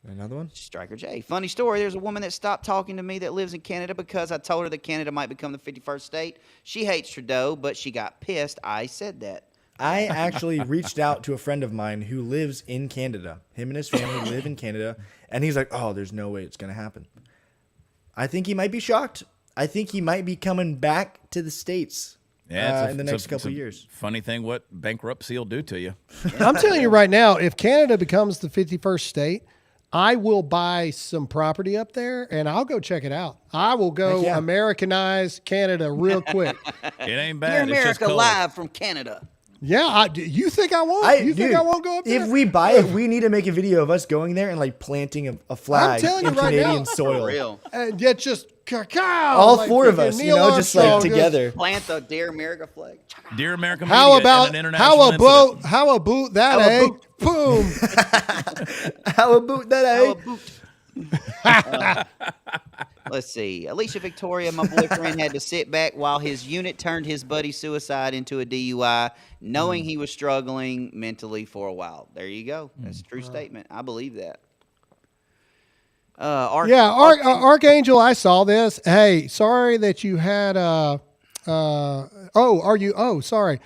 Another one? Striker J. Funny story. There's a woman that stopped talking to me that lives in Canada because I told her that Canada might become the 51st state. She hates Trudeau, but she got pissed I said that. I actually reached out to a friend of mine who lives in Canada. Him and his family live in Canada. And he's like, oh, there's no way it's going to happen. I think he might be shocked. I think he might be coming back to the States. in the next couple of years. Funny thing what bankruptcy will do to you. I'm telling you right now, if Canada becomes the 51st state, I will buy some property up there and I'll go check it out. I will go Americanize Canada real quick. It ain't Dear bad. It's just America, cold. live from Canada. Yeah, you think I won't? You think I won't go up there? If we buy it, we need to make a video of us going there and like planting a flag telling in you right Canadian now. soil. For real. And yet just cacao. All like 4 of freaking us, Neil just like Armstrong together. Plant the Dear America flag. Dear America Media How and about an international incident. how about that, How eh? about- Boom. How about that, eh? How a boot. Let's see. Alicia Victoria, my boyfriend had to sit back while his unit turned his buddy's suicide into a DUI, knowing he was struggling mentally for a while. There you go. That's a true statement. I believe that. Archangel, I saw this. Hey, sorry that you had sorry.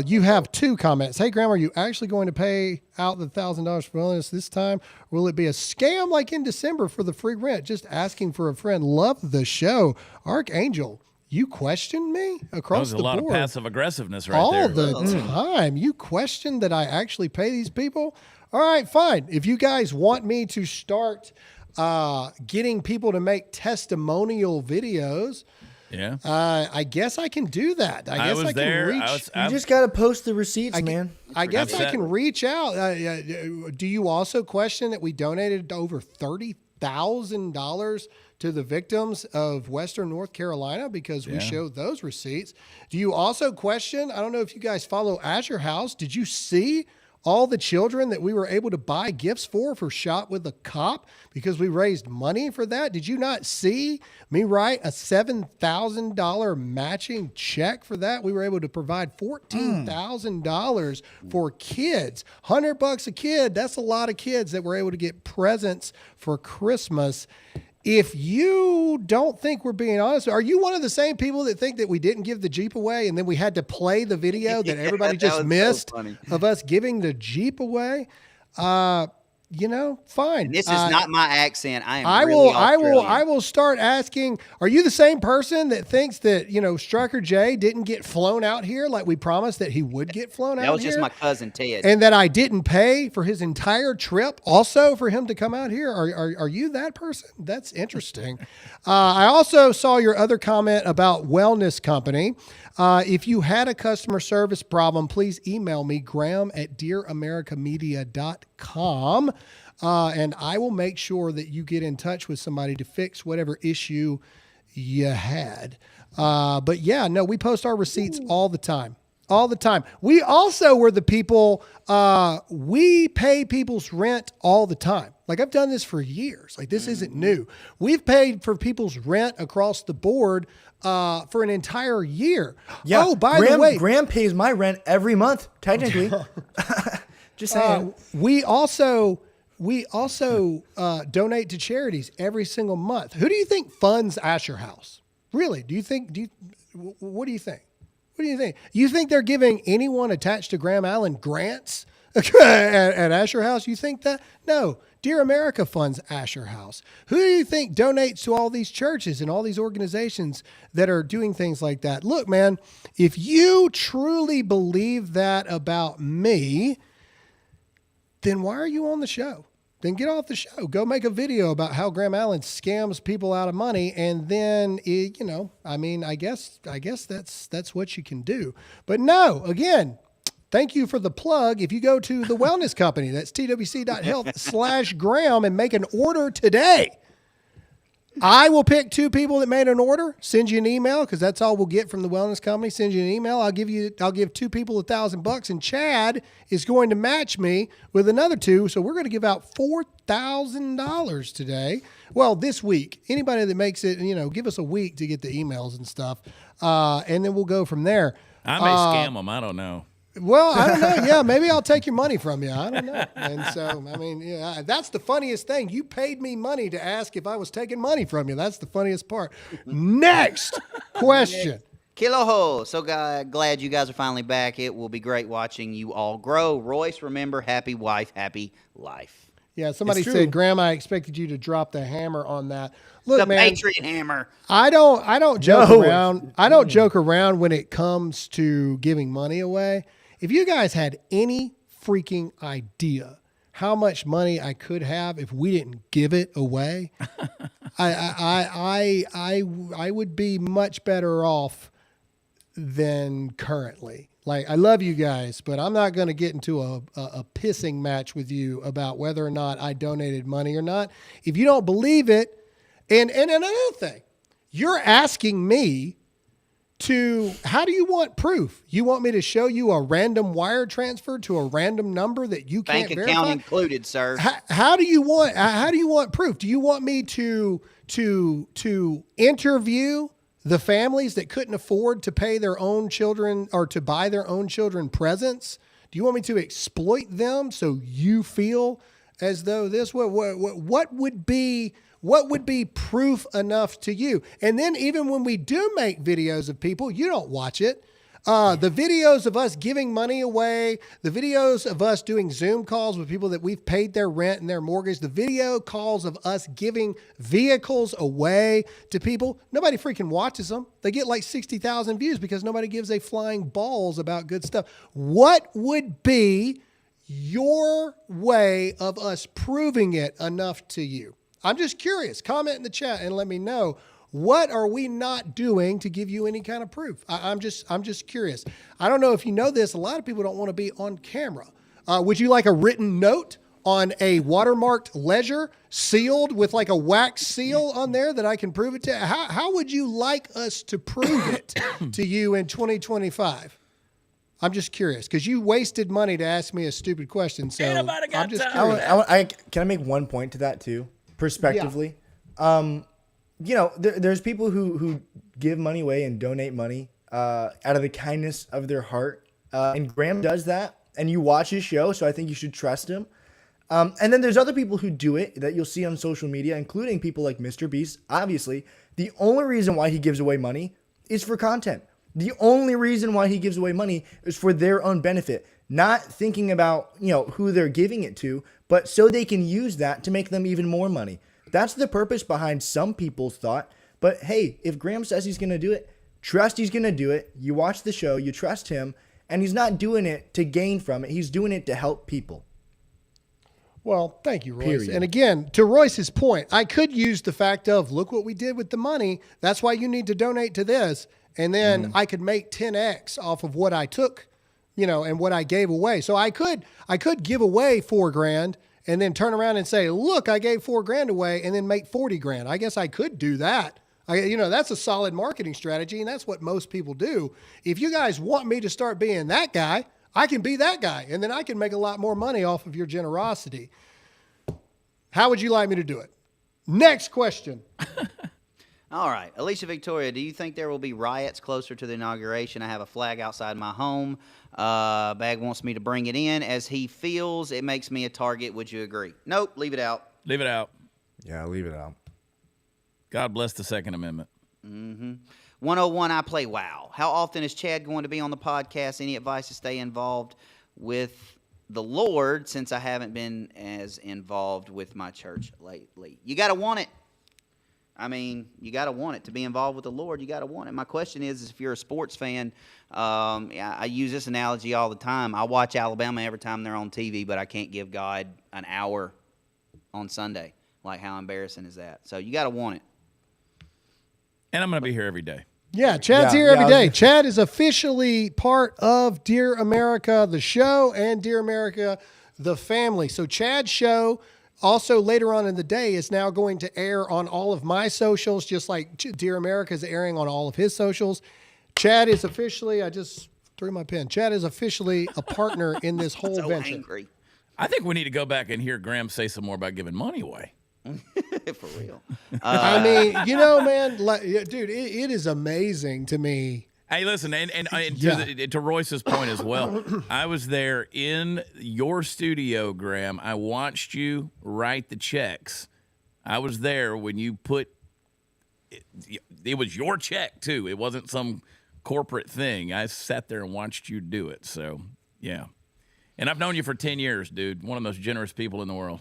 You have 2 comments. Hey, Graham, are you actually going to pay out the $1,000 for wellness this time? Or will it be a scam like in December for the free rent? Just asking for a friend. Love the show. Archangel, you questioned me across the board. That was a lot of passive aggettiveness right all there. the time. You questioned that I actually pay these people? All right, fine. If you guys want me to start getting people to make testimonial videos, Yeah. I guess I can do that. I guess I can there. reach. You just got to post the receipts, man. I guess I That's can reach out. Do you also question that we donated over $30,000 to the victims of Western North Carolina because we showed those receipts? Do you also question? I don't know if you guys follow Azure House. Did you see all the children that we were able to buy gifts for shot with a cop because we raised money for that? Did you not see me write a $7,000 matching check for that? We were able to provide $14,000 for kids. $100 a kid. That's a lot of kids that were able to get presents for Christmas. If you don't think we're being honest, are you one of the same people that think that we didn't give the Jeep away and then we had to play the video that everybody just missed of us giving the Jeep away? Fine. This is not my accent. I will start asking, are you the same person that thinks that, Striker J didn't get flown out here like we promised that he would get flown out here? That was just my cousin Ted. And that I didn't pay for his entire trip also for him to come out here? Are you that person? That's interesting. I also saw your other comment about Wellness Company. If you had a customer service problem, please email me, graham@dearamericamedia.com, and I will make sure that you get in touch with somebody to fix whatever issue you had. But yeah, no, we post our receipts all the time. All the time. We also were the people, we pay people's rent all the time. Like I've done this for years. Like this isn't new. We've paid for people's rent across the board for an entire year. Yeah. Oh, by the way, Graham pays my rent every month, technically. Just saying. We also donate to charities every single month. Who do you think funds Asher House? Really? What do you think? What do you think? You think they're giving anyone attached to Graham Allen grants at Asher House? You think that? No. Dear America funds Asher House. Who do you think donates to all these churches and all these organizations that are doing things like that? Look, man, if you truly believe that about me, then why are you on the show? Then get off the show. Go make a video about how Graham Allen scams people out of money, and then I guess that's what you can do. But no, again, thank you for the plug. If you go to the Wellness Company, that's twc.health/Graham, and make an order today, I will pick 2 people that made an order, send you an email, because that's all we'll get from the Wellness Company. Send you an email. I'll give 2 people $1,000, and Chad is going to match me with another 2. So we're going to give out $4,000 today. Well, this week. Anybody that makes it, give us a week to get the emails and stuff, and then we'll go from there. I may scam them. I don't know. Well, I don't know. Yeah, maybe I'll take your money from you. I don't know. And so, that's the funniest thing. You paid me money to ask if I was taking money from you. That's the funniest part. Next question. Kiloho. So glad you guys are finally back. It will be great watching you all grow. Royce, remember, happy wife, happy life. Yeah, somebody It's true. said, Graham, I expected you to drop the hammer on that. Look, The man, Patriot hammer. I don't joke No. around. I don't joke around when it comes to giving money away. If you guys had any freaking idea how much money I could have if we didn't give it away, I would be much better off than currently. Like, I love you guys, but I'm not going to get into a pissing match with you about whether or not I donated money or not. If you don't believe it, and another thing, you're asking me how do you want proof? You want me to show you a random wire transfer to a random number that you can't Bank verify? account included, sir. How do you want proof? Do you want me to interview the families that couldn't afford to pay their own children or to buy their own children presents? Do you want me to exploit them so you feel as though this what would be proof enough to you? And then even when we do make videos of people, you don't watch it. The videos of us giving money away, the videos of us doing Zoom calls with people that we've paid their rent and their mortgage, the video calls of us giving vehicles away to people, nobody freaking watches them. They get like 60,000 views because nobody gives a flying balls about good stuff. What would be your way of us proving it enough to you? I'm just curious. Comment in the chat and let me know. What are we not doing to give you any kind of proof? I'm just curious. I don't know if you know this. A lot of people don't want to be on camera. Would you like a written note on a watermarked ledger sealed with like a wax seal on there that I can prove it to? How would you like us to prove it to you in 2025? I'm just curious because you wasted money to ask me a stupid question. So I'm just curious. Can I make one point to that too? Prospectively. There's people who give money away and donate money out of the kindness of their heart. And Graham does that. And you watch his show, so I think you should trust him. And then there's other people who do it that you'll see on social media, including people like Mr. Beast. Obviously, the only reason why he gives away money is for content. The only reason why he gives away money is for their own benefit. Not thinking about, who they're giving it to, but so they can use that to make them even more money. That's the purpose behind some people's thought. But hey, if Graham says he's going to do it, trust he's going to do it. You watch the show, you trust him, and he's not doing it to gain from it. He's doing it to help people. Well, thank you, Royce. Period. And again, to Royce's point, I could use the fact of, look what we did with the money. That's why you need to donate to this. And then I could make 10x off of what I took, and what I gave away. So I could give away $4,000 and then turn around and say, look, I gave $4,000 away and then make 40 grand. I guess I could do that. That's a solid marketing strategy. And that's what most people do. If you guys want me to start being that guy, I can be that guy. And then I can make a lot more money off of your generosity. How would you like me to do it? Next question. All right. Alicia Victoria, do you think there will be riots closer to the inauguration? I have a flag outside my home. Bag wants me to bring it in as he feels it makes me a target. Would you agree? Nope. Leave it out. Leave it out. Yeah, leave it out. God bless the Second Amendment. 101, I play WoW. How often is Chad going to be on the podcast? Any advice to stay involved with the Lord since I haven't been as involved with my church lately? You got to want it. You got to want it. To be involved with the Lord, you got to want it. My question is if you're a sports fan, I use this analogy all the time. I watch Alabama every time they're on TV, but I can't give God an hour on Sunday. Like, how embarrassing is that? So you got to want it. And I'm going to be here every day. Yeah, Chad's here every day. Chad is officially part of Dear America, the show, and Dear America, the family. So Chad's show also later on in the day is now going to air on all of my socials, just like Dear America is airing on all of his socials. Chad is officially, I just threw my pen. Chad is officially a partner in this whole venture. Angry. I think we need to go back and hear Graham say some more about giving money away. For real. Man, dude, it is amazing to me. Hey, listen, and to Royce's point as well, I was there in your studio, Graham. I watched you write the checks. I was there when you put it was your check, too. It wasn't some corporate thing. I sat there and watched you do it. So, yeah. And I've known you for 10 years, dude. One of the most generous people in the world.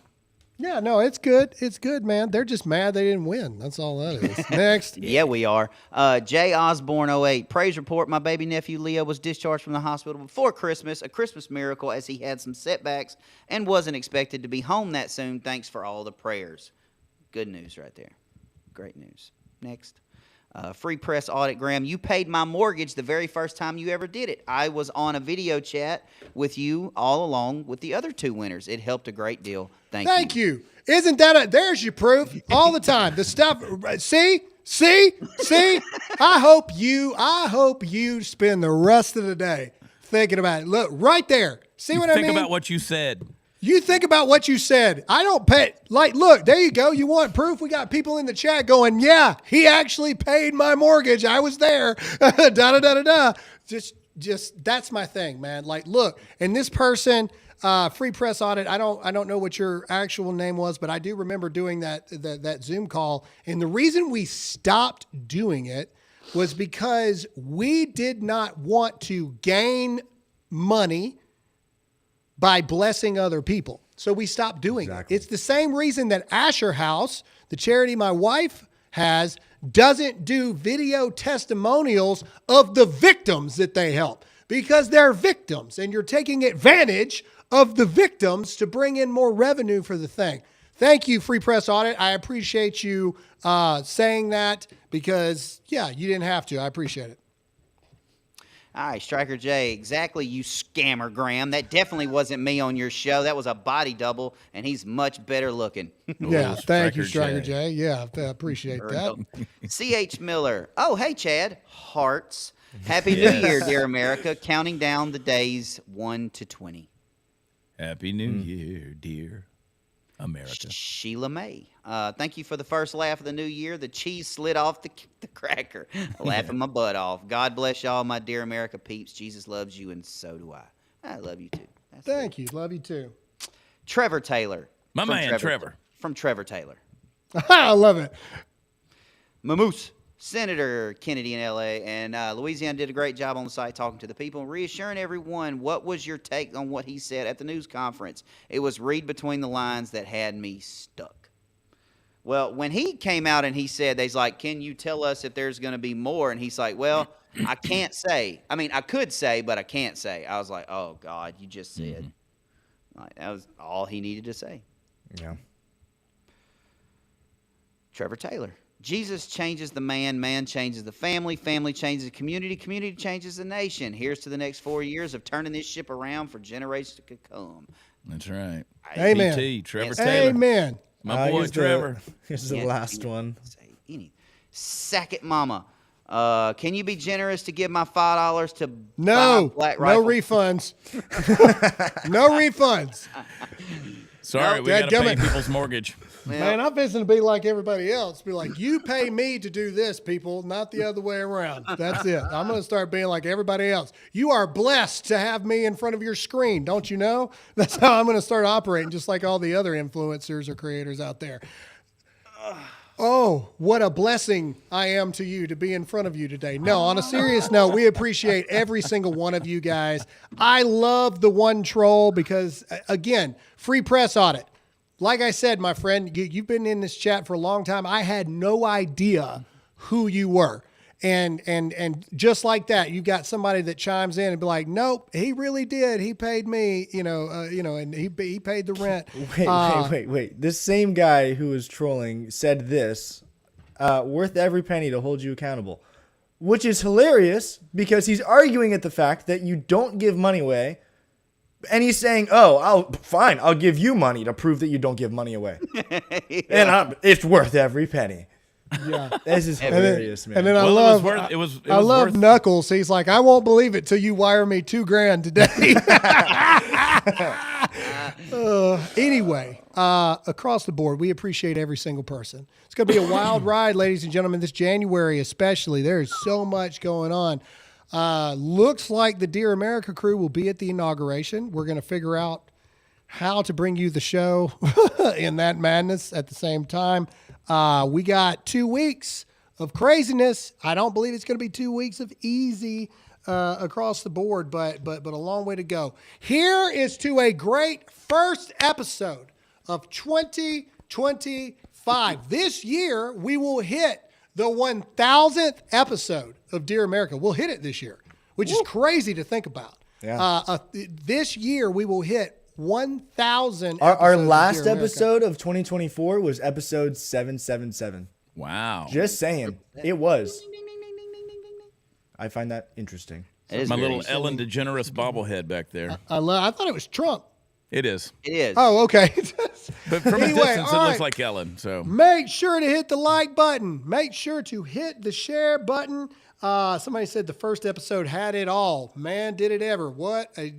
Yeah, no, it's good. It's good, man. They're just mad they didn't win. That's all that is. Next. Yeah, we are. Jay Osborne 08. Praise report. My baby nephew Leo was discharged from the hospital before Christmas. A Christmas miracle as he had some setbacks and wasn't expected to be home that soon. Thanks for all the prayers. Good news right there. Great news. Next. Free press audit, Graham. You paid my mortgage the very first time you ever did it. I was on a video chat with you all along with the other two winners. It helped a great deal. Thank you. Isn't that there's your proof all the time. The stuff, see? I hope you spend the rest of the day thinking about it. Look, right there. See what I mean? Think about what you said. You think about what you said. I don't pay. Like, look, there you go. You want proof? We got people in the chat going, yeah, he actually paid my mortgage. I was there. Just that's my thing, man. Like, look, and this person, free press audit. I don't know what your actual name was, but I do remember doing that Zoom call. And the reason we stopped doing it was because we did not want to gain money by blessing other people. So we stopped doing it. It's the same reason that Asher House, the charity my wife has, doesn't do video testimonials of the victims that they help, because they're victims and you're taking advantage of the victims to bring in more revenue for the thing. Thank you, Free Press Audit. I appreciate you saying that because, yeah, you didn't have to. I appreciate it. All right, Striker J. Exactly, you scammer, Graham. That definitely wasn't me on your show. That was a body double, and he's much better looking. Yeah, thank you, Striker J. Yeah, I appreciate that. C.H. Miller. Oh, hey, Chad. Hearts. Happy New Year, dear America. Counting down the days 1 to 20. Happy New Year, dear America. Sheila May. Thank you for the first laugh of the new year. The cheese slid off the cracker. Laughing my butt off. God bless y'all, my dear America peeps. Jesus loves you, and so do I. I love you, too. Thank you. Love you, too. Trevor Taylor. My man, Trevor. From Trevor Taylor. I love it. Mamoose. Senator Kennedy in L.A. and Louisiana did a great job on the site talking to the people and reassuring everyone. What was your take on what he said at the news conference? It was read between the lines that had me stuck. Well, when he came out and he said, they's like, can you tell us if there's going to be more? And he's like, well, I can't say. I mean, I could say, but I can't say. I was like, oh, God, you just said. Like, that was all he needed to say. Yeah. Trevor Taylor. Jesus changes the man, man changes the family, family changes the community, community changes the nation. Here's to the next 4 years of turning this ship around for generations to come. That's right. Amen. PT, Trevor Taylor. Amen. My boy, Trevor. Here's the last one. Sack it, mama. Can you be generous to give my $5 to No, buy Black no Rifle? refunds. No refunds. Sorry, we got to pay people's mortgage. Man, I'm fixing to be like everybody else. Be like, you pay me to do this, people, not the other way around. That's it. I'm going to start being like everybody else. You are blessed to have me in front of your screen. Don't you know? That's how I'm going to start operating, just like all the other influencers or creators out there. Oh, what a blessing I am to you to be in front of you today. No, on a serious note, we appreciate every single one of you guys. I love the one troll because, again, free press audit. Like I said, my friend, you've been in this chat for a long time. I had no idea who you were. And just like that, you got somebody that chimes in and be like, nope, he really did. He paid me, and he paid the rent. Wait. This same guy who was trolling said this, worth every penny to hold you accountable, which is hilarious because he's arguing at the fact that you don't give money away. And he's saying, oh, I'll give you money to prove that you don't give money away. Yeah. And it's worth every penny. Yeah. This is hilarious, man. And then I love Knuckles. He's like, I won't believe it till you wire me $2,000 today. Anyway, across the board, we appreciate every single person. It's going to be a wild ride, ladies and gentlemen, this January especially. There's so much going on. Looks like the Dear America crew will be at the inauguration. We're going to figure out how to bring you the show in that madness at the same time. We got 2 weeks of craziness. I don't believe it's going to be 2 weeks of easy across the board, but a long way to go. Here is to a great first episode of 2025. This year, we will hit the 1,000th episode of Dear America. We'll hit it this year, which is crazy to think about. Yeah. This year, we will hit 1,000 Our episodes last of Dear America. episode of 2024 was episode 777. Wow. Just saying. It was. I find that interesting. It is My very little Ellen DeGeneres bobblehead back there. I thought it was Trump. It is. It is. Oh, okay. But from Anyway, a distance, it all looks right. like Ellen. So Make sure to hit the like button. Make sure to hit the share button. Somebody said the first episode had it all. Man, did it ever. What a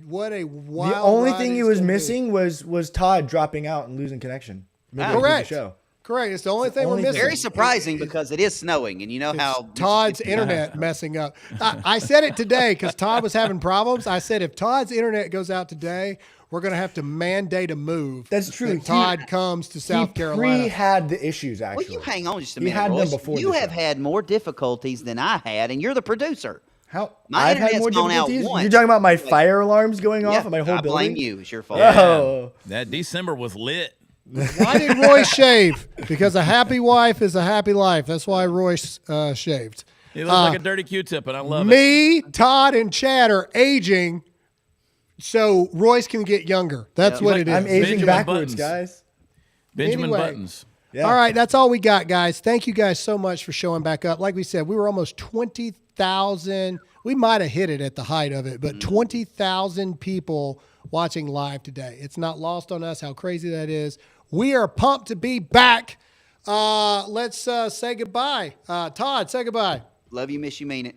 wild The only ride thing he it's was gonna be. missing was Todd dropping out and losing connection. Midway through the Correct. show. Correct. It's the only thing we're only thing. missing. Very surprising because it is snowing, and you know how Todd's internet messing up. I said it today because Todd was having problems. I said if Todd's internet goes out today, we're going to have to mandate a move. That's true. that Todd comes to South He Carolina. had the issues, actually. Well, you hang on just a He minute, had them Royce. before You the have show. had more difficulties than I had, and you're the producer. How? My I've had internet's more gone out difficulties? once. You're talking about my fire alarms going off Yeah, in my whole I building? blame you. It's your fault. Oh. that December was lit. Why did Royce shave? Because a happy wife is a happy life. That's why Royce shaved. He looks like a dirty Q-tip, and I love it. Me, Todd, and Chad are aging so Royce can get younger. That's what it is. I'm aging Benjamin backwards, Buttons. guys. Benjamin Anyway. Buttons. Yeah. All right, that's all we got, guys. Thank you guys so much for showing back up. Like we said, we were almost 20,000. We might have hit it at the height of it, but 20,000 people watching live today. It's not lost on us how crazy that is. We are pumped to be back. Let's say goodbye. Todd, say goodbye. Love you, miss you, mean it.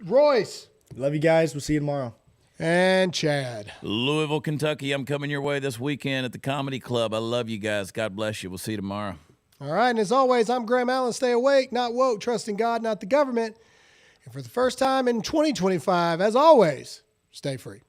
Royce Love you guys. We'll see you tomorrow. and Chad. Louisville, Kentucky. I'm coming your way this weekend at the Comedy Club. I love you guys. God bless you. We'll see you tomorrow. All right, and as always, I'm Graham Allen. Stay awake, not woke, trust in God, not the government. And for the first time in 2025, as always, stay free.